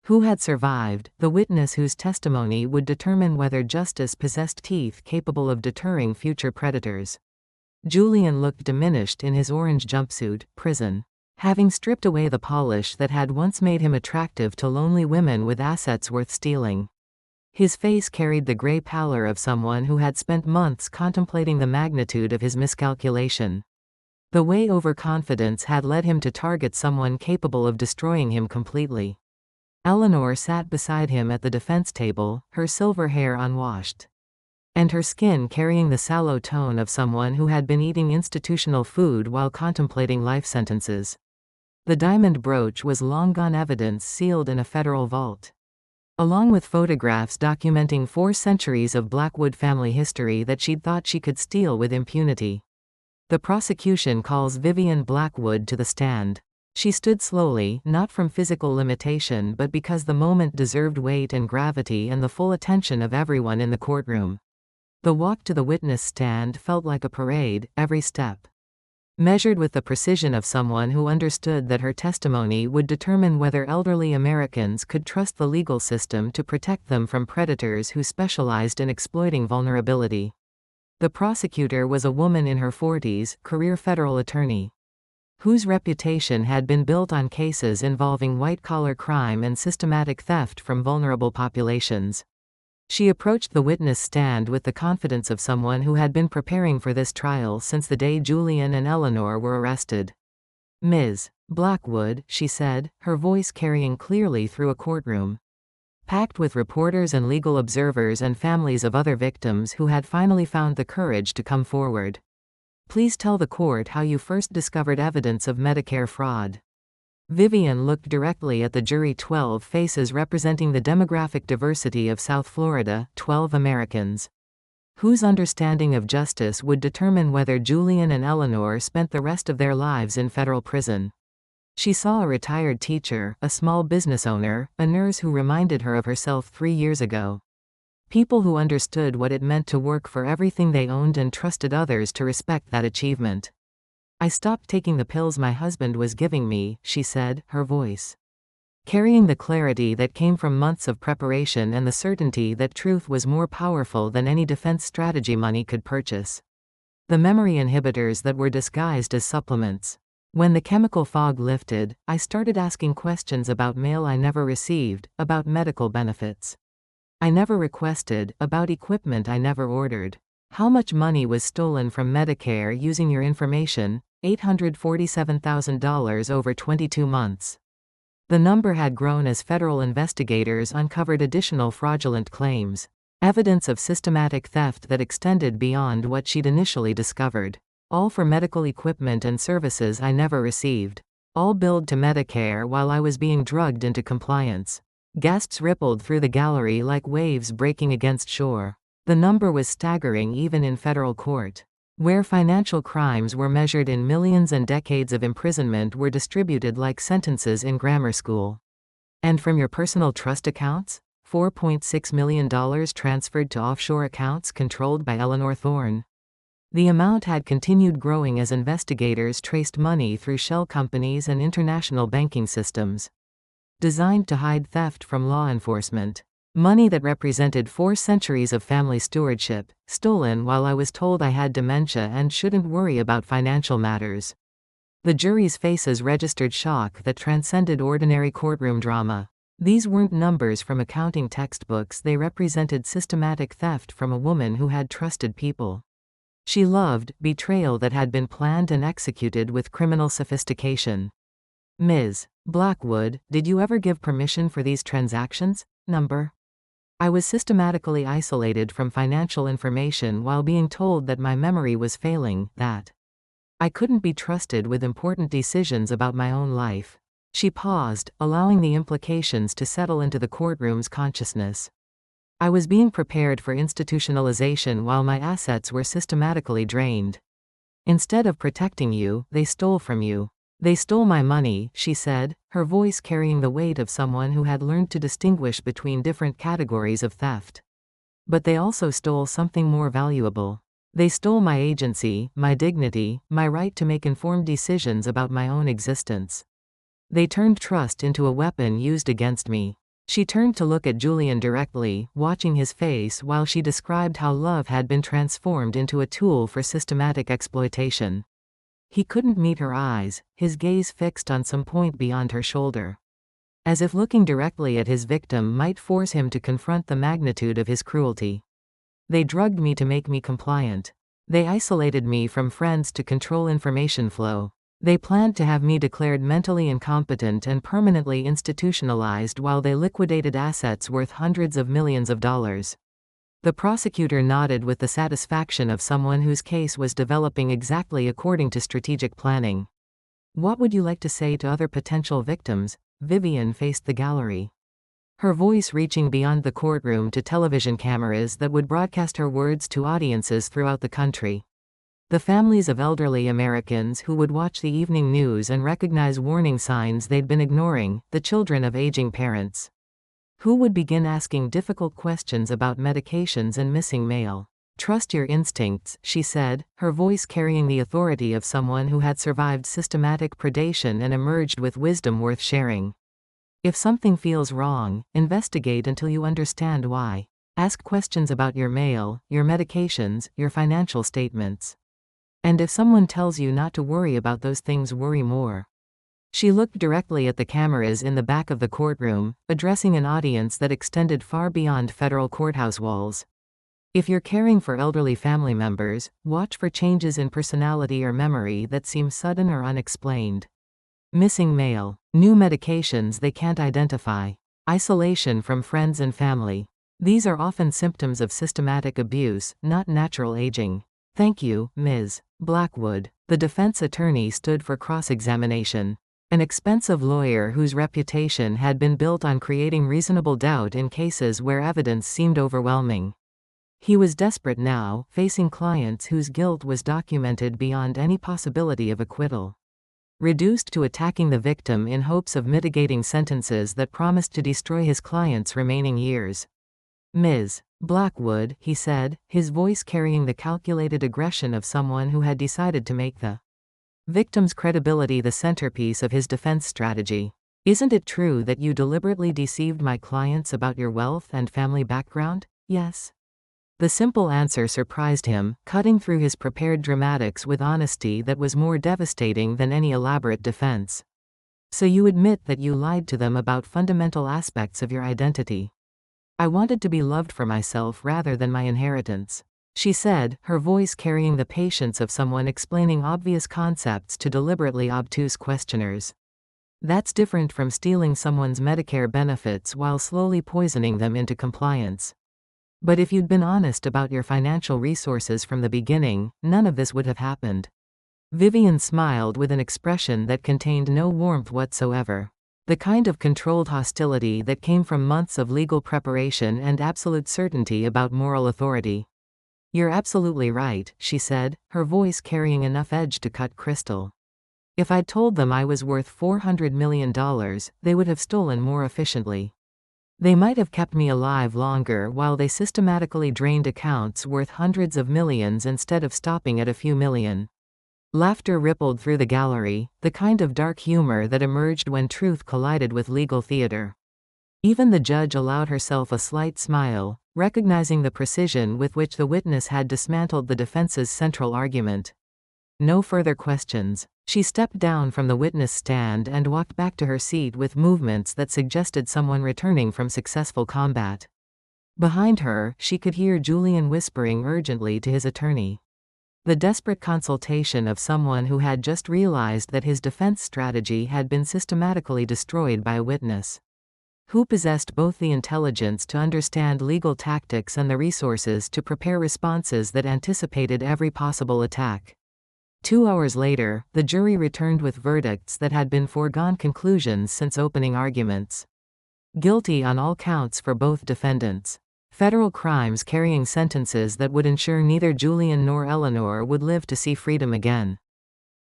who had survived, the witness whose testimony would determine whether justice possessed teeth capable of deterring future predators. Julian looked diminished in his orange jumpsuit, prison. Having stripped away the polish that had once made him attractive to lonely women with assets worth stealing. His face carried the gray pallor of someone who had spent months contemplating the magnitude of his miscalculation. The way overconfidence had led him to target someone capable of destroying him completely. Eleanor sat beside him at the defense table, her silver hair unwashed, and her skin carrying the sallow tone of someone who had been eating institutional food while contemplating life sentences. The diamond brooch was long gone evidence sealed in a federal vault. Along with photographs documenting 4 centuries of Blackwood family history that she'd thought she could steal with impunity. The prosecution calls Vivian Blackwood to the stand. She stood slowly, not from physical limitation but because the moment deserved weight and gravity and the full attention of everyone in the courtroom. The walk to the witness stand felt like a parade, every step measured with the precision of someone who understood that her testimony would determine whether elderly Americans could trust the legal system to protect them from predators who specialized in exploiting vulnerability. The prosecutor was a woman in her 40s, career federal attorney, whose reputation had been built on cases involving white-collar crime and systematic theft from vulnerable populations. She approached the witness stand with the confidence of someone who had been preparing for this trial since the day Julian and Eleanor were arrested. Ms. Blackwood, she said, her voice carrying clearly through a courtroom packed with reporters and legal observers and families of other victims who had finally found the courage to come forward. Please tell the court how you first discovered evidence of Medicare fraud. Vivian looked directly at the jury. 12 faces representing the demographic diversity of South Florida, 12 Americans. Whose understanding of justice would determine whether Julian and Eleanor spent the rest of their lives in federal prison? She saw a retired teacher, a small business owner, a nurse who reminded her of herself 3 years ago. People who understood what it meant to work for everything they owned and trusted others to respect that achievement. I stopped taking the pills my husband was giving me, she said, her voice carrying the clarity that came from months of preparation and the certainty that truth was more powerful than any defense strategy money could purchase. The memory inhibitors that were disguised as supplements. When the chemical fog lifted, I started asking questions about mail I never received, about medical benefits I never requested, about equipment I never ordered. How much money was stolen from Medicare using your information? $847,000 over 22 months. The number had grown as federal investigators uncovered additional fraudulent claims. Evidence of systematic theft that extended beyond what she'd initially discovered. All for medical equipment and services I never received. All billed to Medicare while I was being drugged into compliance. Guests rippled through the gallery like waves breaking against shore. The number was staggering even in federal court, where financial crimes were measured in millions and decades of imprisonment were distributed like sentences in grammar school. And from your personal trust accounts? $4.6 million transferred to offshore accounts controlled by Eleanor Thorne. The amount had continued growing as investigators traced money through shell companies and international banking systems, designed to hide theft from law enforcement. Money that represented 4 centuries of family stewardship, stolen while I was told I had dementia and shouldn't worry about financial matters. The jury's faces registered shock that transcended ordinary courtroom drama. These weren't numbers from accounting textbooks, they represented systematic theft from a woman who had trusted people she loved, betrayal that had been planned and executed with criminal sophistication. Ms. Blackwood, did you ever give permission for these transactions? Number. I was systematically isolated from financial information while being told that my memory was failing, that I couldn't be trusted with important decisions about my own life. She paused, allowing the implications to settle into the courtroom's consciousness. I was being prepared for institutionalization while my assets were systematically drained. Instead of protecting you, they stole from you. They stole my money, she said, her voice carrying the weight of someone who had learned to distinguish between different categories of theft. But they also stole something more valuable. They stole my agency, my dignity, my right to make informed decisions about my own existence. They turned trust into a weapon used against me. She turned to look at Julian directly, watching his face while she described how love had been transformed into a tool for systematic exploitation. He couldn't meet her eyes, his gaze fixed on some point beyond her shoulder, as if looking directly at his victim might force him to confront the magnitude of his cruelty. They drugged me to make me compliant. They isolated me from friends to control information flow. They planned to have me declared mentally incompetent and permanently institutionalized while they liquidated assets worth hundreds of millions of dollars. The prosecutor nodded with the satisfaction of someone whose case was developing exactly according to strategic planning. What would you like to say to other potential victims? Vivian faced the gallery, her voice reaching beyond the courtroom to television cameras that would broadcast her words to audiences throughout the country. The families of elderly Americans who would watch the evening news and recognize warning signs they'd been ignoring, the children of aging parents who would begin asking difficult questions about medications and missing mail. Trust your instincts, she said, her voice carrying the authority of someone who had survived systematic predation and emerged with wisdom worth sharing. If something feels wrong, investigate until you understand why. Ask questions about your mail, your medications, your financial statements. And if someone tells you not to worry about those things, worry more. She looked directly at the cameras in the back of the courtroom, addressing an audience that extended far beyond federal courthouse walls. If you're caring for elderly family members, watch for changes in personality or memory that seem sudden or unexplained. Missing mail, new medications they can't identify, isolation from friends and family. These are often symptoms of systematic abuse, not natural aging. Thank you, Ms. Blackwood. The defense attorney stood for cross-examination. An expensive lawyer whose reputation had been built on creating reasonable doubt in cases where evidence seemed overwhelming. He was desperate now, facing clients whose guilt was documented beyond any possibility of acquittal. Reduced to attacking the victim in hopes of mitigating sentences that promised to destroy his client's remaining years. "Ms. Blackwood," he said, his voice carrying the calculated aggression of someone who had decided to make the victim's credibility the centerpiece of his defense strategy. "Isn't it true that you deliberately deceived my clients about your wealth and family background?" "Yes." The simple answer surprised him, cutting through his prepared dramatics with honesty that was more devastating than any elaborate defense. "So you admit that you lied to them about fundamental aspects of your identity." "I wanted to be loved for myself rather than my inheritance," she said, her voice carrying the patience of someone explaining obvious concepts to deliberately obtuse questioners. "That's different from stealing someone's Medicare benefits while slowly poisoning them into compliance. But if you'd been honest about your financial resources from the beginning, none of this would have happened." Vivian smiled with an expression that contained no warmth whatsoever. The kind of controlled hostility that came from months of legal preparation and absolute certainty about moral authority. "You're absolutely right," she said, her voice carrying enough edge to cut crystal. "If I'd told them I was worth $400 million, they would have stolen more efficiently. They might have kept me alive longer while they systematically drained accounts worth hundreds of millions instead of stopping at a few million." Laughter rippled through the gallery, the kind of dark humor that emerged when truth collided with legal theater. Even the judge allowed herself a slight smile, recognizing the precision with which the witness had dismantled the defense's central argument. No further questions. She stepped down from the witness stand and walked back to her seat with movements that suggested someone returning from successful combat. Behind her, she could hear Julian whispering urgently to his attorney. The desperate consultation of someone who had just realized that his defense strategy had been systematically destroyed by a witness who possessed both the intelligence to understand legal tactics and the resources to prepare responses that anticipated every possible attack. 2 hours later, the jury returned with verdicts that had been foregone conclusions since opening arguments. Guilty on all counts for both defendants. Federal crimes carrying sentences that would ensure neither Julian nor Eleanor would live to see freedom again.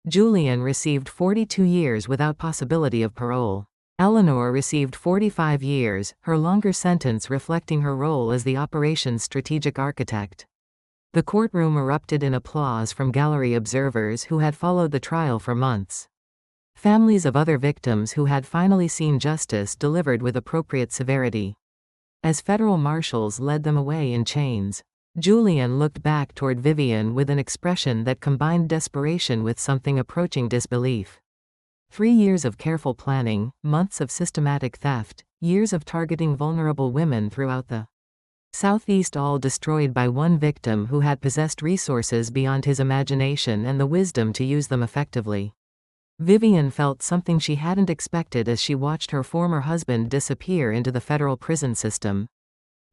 Julian received 42 years without possibility of parole. Eleanor received 45 years, her longer sentence reflecting her role as the operation's strategic architect. The courtroom erupted in applause from gallery observers who had followed the trial for months. Families of other victims who had finally seen justice delivered with appropriate severity. As federal marshals led them away in chains, Julian looked back toward Vivian with an expression that combined desperation with something approaching disbelief. 3 years of careful planning, months of systematic theft, years of targeting vulnerable women throughout the Southeast, all destroyed by one victim who had possessed resources beyond his imagination and the wisdom to use them effectively. Vivian felt something she hadn't expected as she watched her former husband disappear into the federal prison system.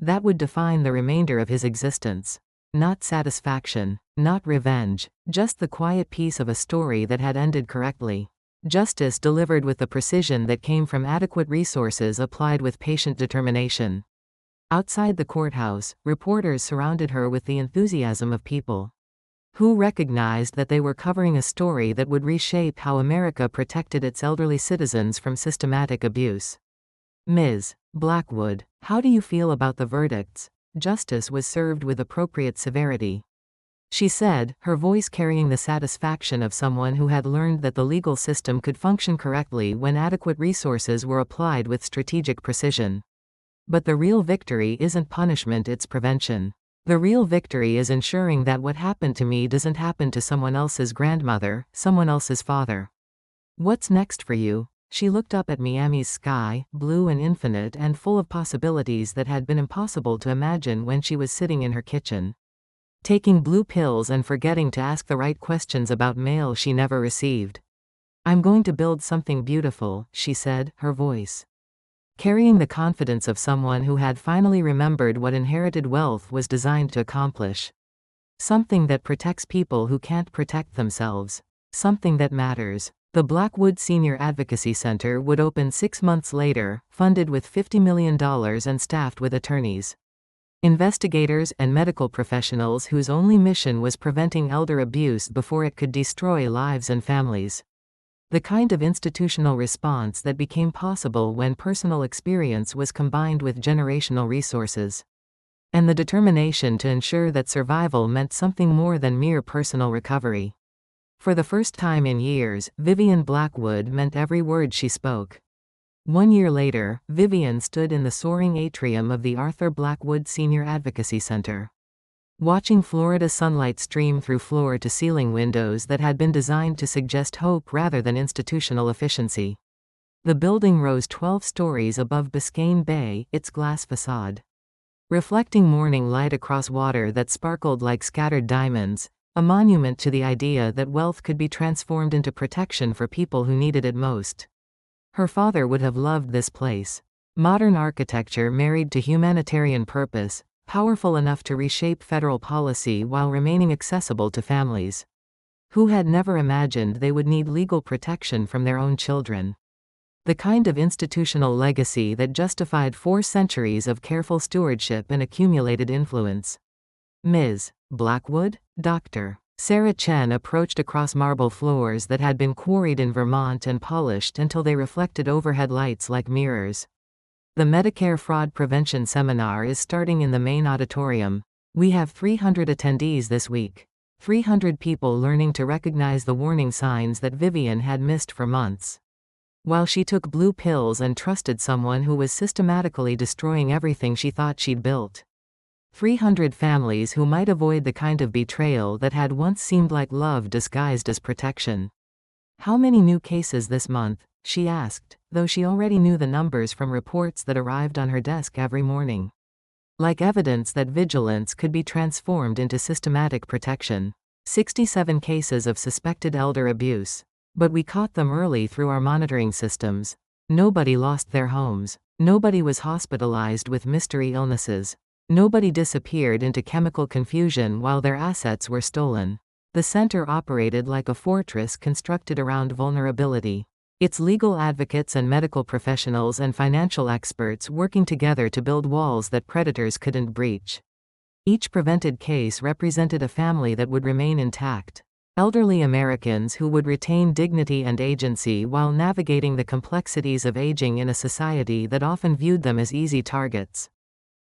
That would define the remainder of his existence. Not satisfaction, not revenge, just the quiet piece of a story that had ended correctly. Justice delivered with the precision that came from adequate resources applied with patient determination. Outside the courthouse, reporters surrounded her with the enthusiasm of people who recognized that they were covering a story that would reshape how America protected its elderly citizens from systematic abuse. "Ms. Blackwood, how do you feel about the verdicts?" Justice was served with appropriate severity, she said, her voice carrying the satisfaction of someone who had learned that the legal system could function correctly when adequate resources were applied with strategic precision. "But the real victory isn't punishment, it's prevention. The real victory is ensuring that what happened to me doesn't happen to someone else's grandmother, someone else's father." "What's next for you?" She looked up at Miami's sky, blue and infinite and full of possibilities that had been impossible to imagine when she was sitting in her kitchen, taking blue pills and forgetting to ask the right questions about mail she never received. "I'm going to build something beautiful," she said, her voice carrying the confidence of someone who had finally remembered what inherited wealth was designed to accomplish. "Something that protects people who can't protect themselves. Something that matters." The Blackwood Senior Advocacy Center would open 6 months later, funded with $50 million and staffed with attorneys, investigators, and medical professionals whose only mission was preventing elder abuse before it could destroy lives and families. The kind of institutional response that became possible when personal experience was combined with generational resources, and the determination to ensure that survival meant something more than mere personal recovery. For the first time in years, Vivian Blackwood meant every word she spoke. 1 year later, Vivian stood in the soaring atrium of the Arthur Blackwood Senior Advocacy Center, watching Florida sunlight stream through floor-to-ceiling windows that had been designed to suggest hope rather than institutional efficiency. The building rose 12 stories above Biscayne Bay, its glass facade reflecting morning light across water that sparkled like scattered diamonds, a monument to the idea that wealth could be transformed into protection for people who needed it most. Her father would have loved this place. Modern architecture married to humanitarian purpose, powerful enough to reshape federal policy while remaining accessible to families who had never imagined they would need legal protection from their own children. The kind of institutional legacy that justified 4 centuries of careful stewardship and accumulated influence. Ms. Blackwood? Dr. Sarah Chen approached across marble floors that had been quarried in Vermont and polished until they reflected overhead lights like mirrors. The Medicare Fraud Prevention Seminar is starting in the main auditorium. We have 300 attendees this week. 300 people learning to recognize the warning signs that Vivian had missed for months, while she took blue pills and trusted someone who was systematically destroying everything she thought she'd built. 300 families who might avoid the kind of betrayal that had once seemed like love disguised as protection. How many new cases this month? She asked, though she already knew the numbers from reports that arrived on her desk every morning. Like evidence that vigilance could be transformed into systematic protection. 67 cases of suspected elder abuse. But we caught them early through our monitoring systems. Nobody lost their homes. Nobody was hospitalized with mystery illnesses. Nobody disappeared into chemical confusion while their assets were stolen. The center operated like a fortress constructed around vulnerability. Its legal advocates and medical professionals and financial experts working together to build walls that predators couldn't breach. Each prevented case represented a family that would remain intact. Elderly Americans who would retain dignity and agency while navigating the complexities of aging in a society that often viewed them as easy targets.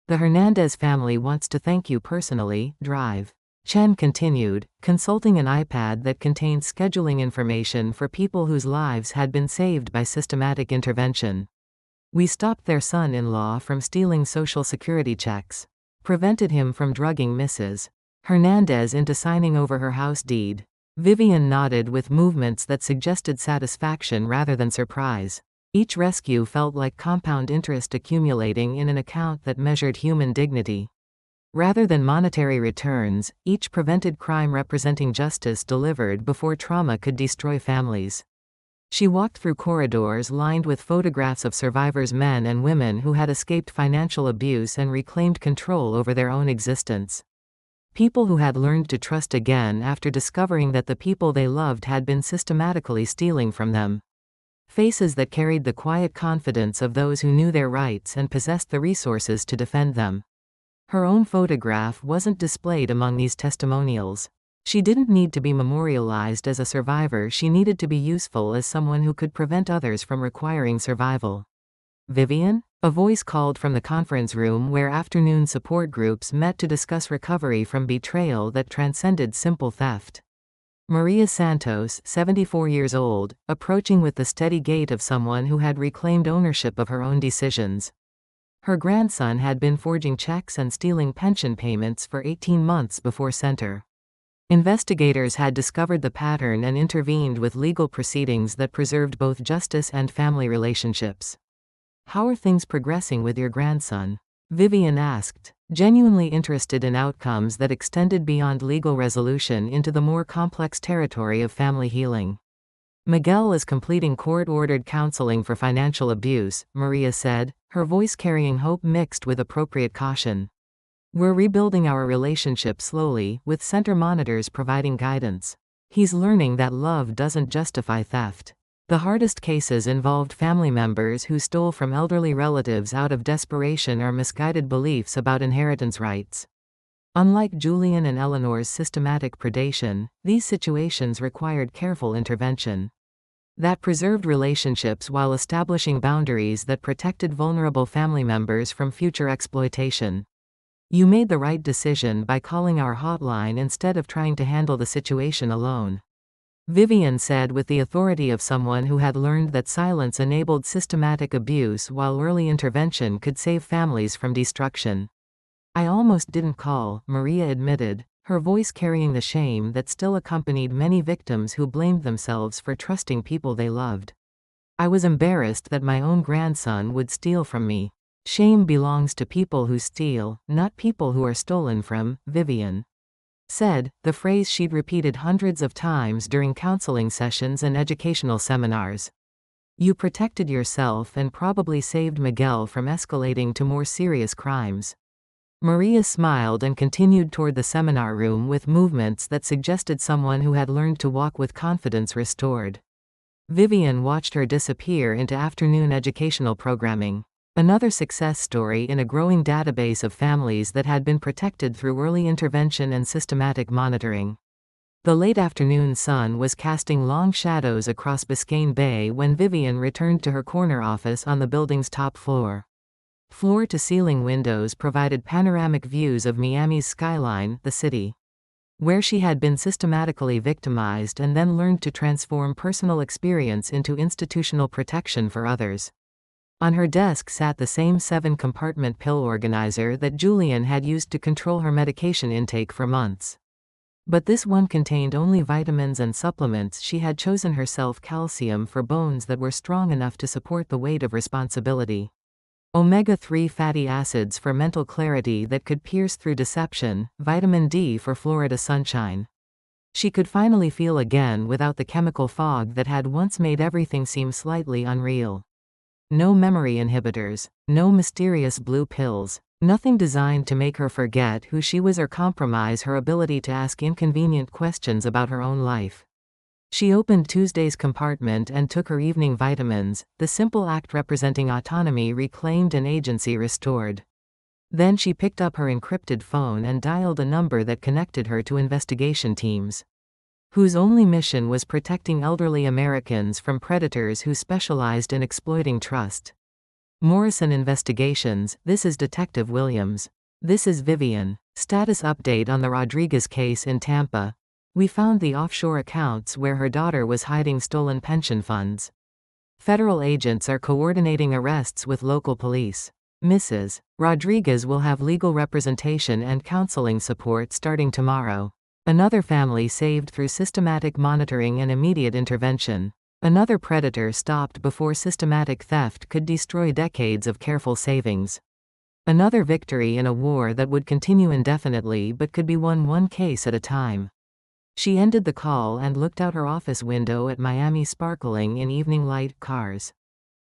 The Hernandez family wants to thank you personally, Drive. Chen continued, consulting an iPad that contained scheduling information for people whose lives had been saved by systematic intervention. We stopped their son-in-law from stealing Social Security checks, prevented him from drugging Mrs. Hernandez into signing over her house deed. Vivian nodded with movements that suggested satisfaction rather than surprise. Each rescue felt like compound interest accumulating in an account that measured human dignity. Rather than monetary returns, each prevented crime representing justice delivered before trauma could destroy families. She walked through corridors lined with photographs of survivors, men and women who had escaped financial abuse and reclaimed control over their own existence. People who had learned to trust again after discovering that the people they loved had been systematically stealing from them. Faces that carried the quiet confidence of those who knew their rights and possessed the resources to defend them. Her own photograph wasn't displayed among these testimonials. She didn't need to be memorialized as a survivor, she needed to be useful as someone who could prevent others from requiring survival. Vivian? A voice called from the conference room where afternoon support groups met to discuss recovery from betrayal that transcended simple theft. Maria Santos, 74 years old, approaching with the steady gait of someone who had reclaimed ownership of her own decisions. Her grandson had been forging checks and stealing pension payments for 18 months before center. Investigators had discovered the pattern and intervened with legal proceedings that preserved both justice and family relationships. How are things progressing with your grandson? Vivian asked, genuinely interested in outcomes that extended beyond legal resolution into the more complex territory of family healing. Miguel is completing court-ordered counseling for financial abuse, Maria said, her voice carrying hope mixed with appropriate caution. We're rebuilding our relationship slowly, with center monitors providing guidance. He's learning that love doesn't justify theft. The hardest cases involved family members who stole from elderly relatives out of desperation or misguided beliefs about inheritance rights. Unlike Julian and Eleanor's systematic predation, these situations required careful intervention that preserved relationships while establishing boundaries that protected vulnerable family members from future exploitation. You made the right decision by calling our hotline instead of trying to handle the situation alone. Vivian said with the authority of someone who had learned that silence enabled systematic abuse while early intervention could save families from destruction. I almost didn't call, Maria admitted, her voice carrying the shame that still accompanied many victims who blamed themselves for trusting people they loved. I was embarrassed that my own grandson would steal from me. Shame belongs to people who steal, not people who are stolen from, Vivian said, the phrase she'd repeated hundreds of times during counseling sessions and educational seminars. You protected yourself and probably saved Miguel from escalating to more serious crimes. Maria smiled and continued toward the seminar room with movements that suggested someone who had learned to walk with confidence restored. Vivian watched her disappear into afternoon educational programming. Another success story in a growing database of families that had been protected through early intervention and systematic monitoring. The late afternoon sun was casting long shadows across Biscayne Bay when Vivian returned to her corner office on the building's top floor. Floor-to-ceiling windows provided panoramic views of Miami's skyline, the city, where she had been systematically victimized and then learned to transform personal experience into institutional protection for others. On her desk sat the same 7-compartment pill organizer that Julian had used to control her medication intake for months. But this one contained only vitamins and supplements she had chosen herself, calcium for bones that were strong enough to support the weight of responsibility. Omega-3 fatty acids for mental clarity that could pierce through deception, vitamin D for Florida sunshine. She could finally feel again without the chemical fog that had once made everything seem slightly unreal. No memory inhibitors, no mysterious blue pills, nothing designed to make her forget who she was or compromise her ability to ask inconvenient questions about her own life. She opened Tuesday's compartment and took her evening vitamins, the simple act representing autonomy reclaimed and agency restored. Then she picked up her encrypted phone and dialed a number that connected her to investigation teams, whose only mission was protecting elderly Americans from predators who specialized in exploiting trust. Morrison Investigations, this is Detective Williams. This is Vivian. Status update on the Rodriguez case in Tampa. We found the offshore accounts where her daughter was hiding stolen pension funds. Federal agents are coordinating arrests with local police. Mrs. Rodriguez will have legal representation and counseling support starting tomorrow. Another family saved through systematic monitoring and immediate intervention. Another predator stopped before systematic theft could destroy decades of careful savings. Another victory in a war that would continue indefinitely but could be won one case at a time. She ended the call and looked out her office window at Miami sparkling in evening light, cars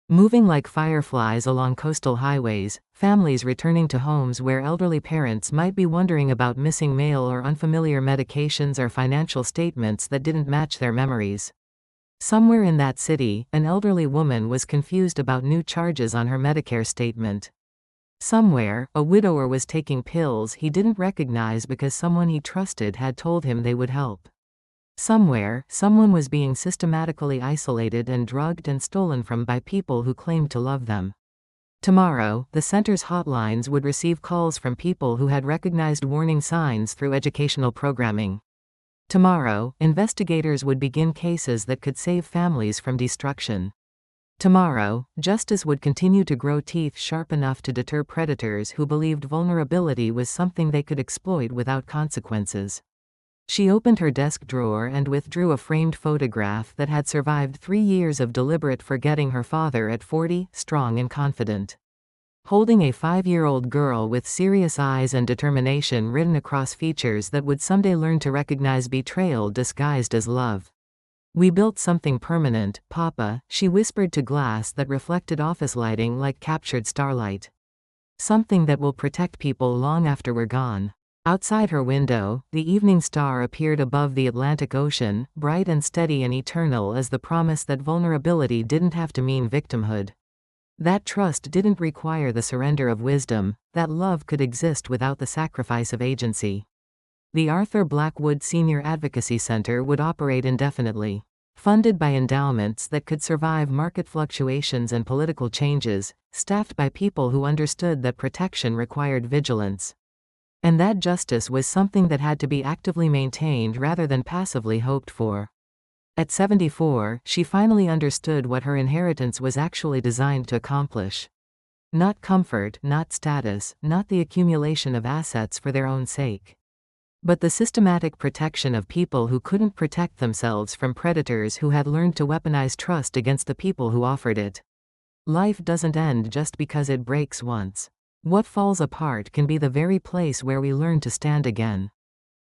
moving like fireflies along coastal highways, families returning to homes where elderly parents might be wondering about missing mail or unfamiliar medications or financial statements that didn't match their memories. Somewhere in that city, an elderly woman was confused about new charges on her Medicare statement. Somewhere, a widower was taking pills he didn't recognize because someone he trusted had told him they would help. Somewhere, someone was being systematically isolated and drugged and stolen from by people who claimed to love them. Tomorrow, the center's hotlines would receive calls from people who had recognized warning signs through educational programming. Tomorrow, investigators would begin cases that could save families from destruction. Tomorrow, justice would continue to grow teeth sharp enough to deter predators who believed vulnerability was something they could exploit without consequences. She opened her desk drawer and withdrew a framed photograph that had survived 3 years of deliberate forgetting her father at 40, strong and confident, holding a 5-year-old girl with serious eyes and determination written across features that would someday learn to recognize betrayal disguised as love. We built something permanent, Papa, she whispered to glass that reflected office lighting like captured starlight. Something that will protect people long after we're gone. Outside her window, the evening star appeared above the Atlantic Ocean, bright and steady and eternal as the promise that vulnerability didn't have to mean victimhood. That trust didn't require the surrender of wisdom, that love could exist without the sacrifice of agency. The Arthur Blackwood Senior Advocacy Center would operate indefinitely. Funded by endowments that could survive market fluctuations and political changes, staffed by people who understood that protection required vigilance. And that justice was something that had to be actively maintained rather than passively hoped for. At 74, she finally understood what her inheritance was actually designed to accomplish. Not comfort, not status, not the accumulation of assets for their own sake. But the systematic protection of people who couldn't protect themselves from predators who had learned to weaponize trust against the people who offered it. Life doesn't end just because it breaks once. What falls apart can be the very place where we learn to stand again.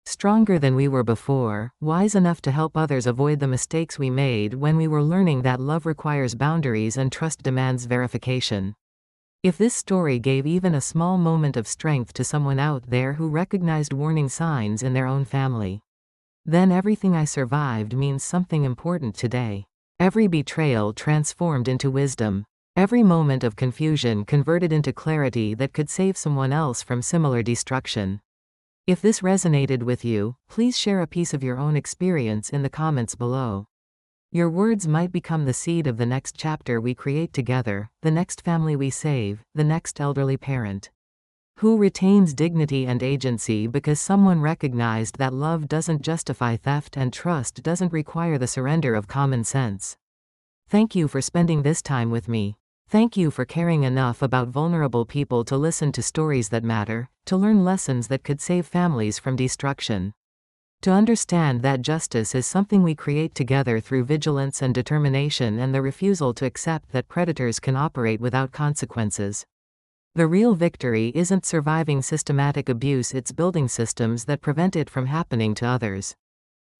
Stronger than we were before, wise enough to help others avoid the mistakes we made when we were learning that love requires boundaries and trust demands verification. If this story gave even a small moment of strength to someone out there who recognized warning signs in their own family, then everything I survived means something important today. Every betrayal transformed into wisdom. Every moment of confusion converted into clarity that could save someone else from similar destruction. If this resonated with you, please share a piece of your own experience in the comments below. Your words might become the seed of the next chapter we create together, the next family we save, the next elderly parent who retains dignity and agency because someone recognized that love doesn't justify theft and trust doesn't require the surrender of common sense. Thank you for spending this time with me. Thank you for caring enough about vulnerable people to listen to stories that matter, to learn lessons that could save families from destruction. To understand that justice is something we create together through vigilance and determination and the refusal to accept that predators can operate without consequences. The real victory isn't surviving systematic abuse, it's building systems that prevent it from happening to others.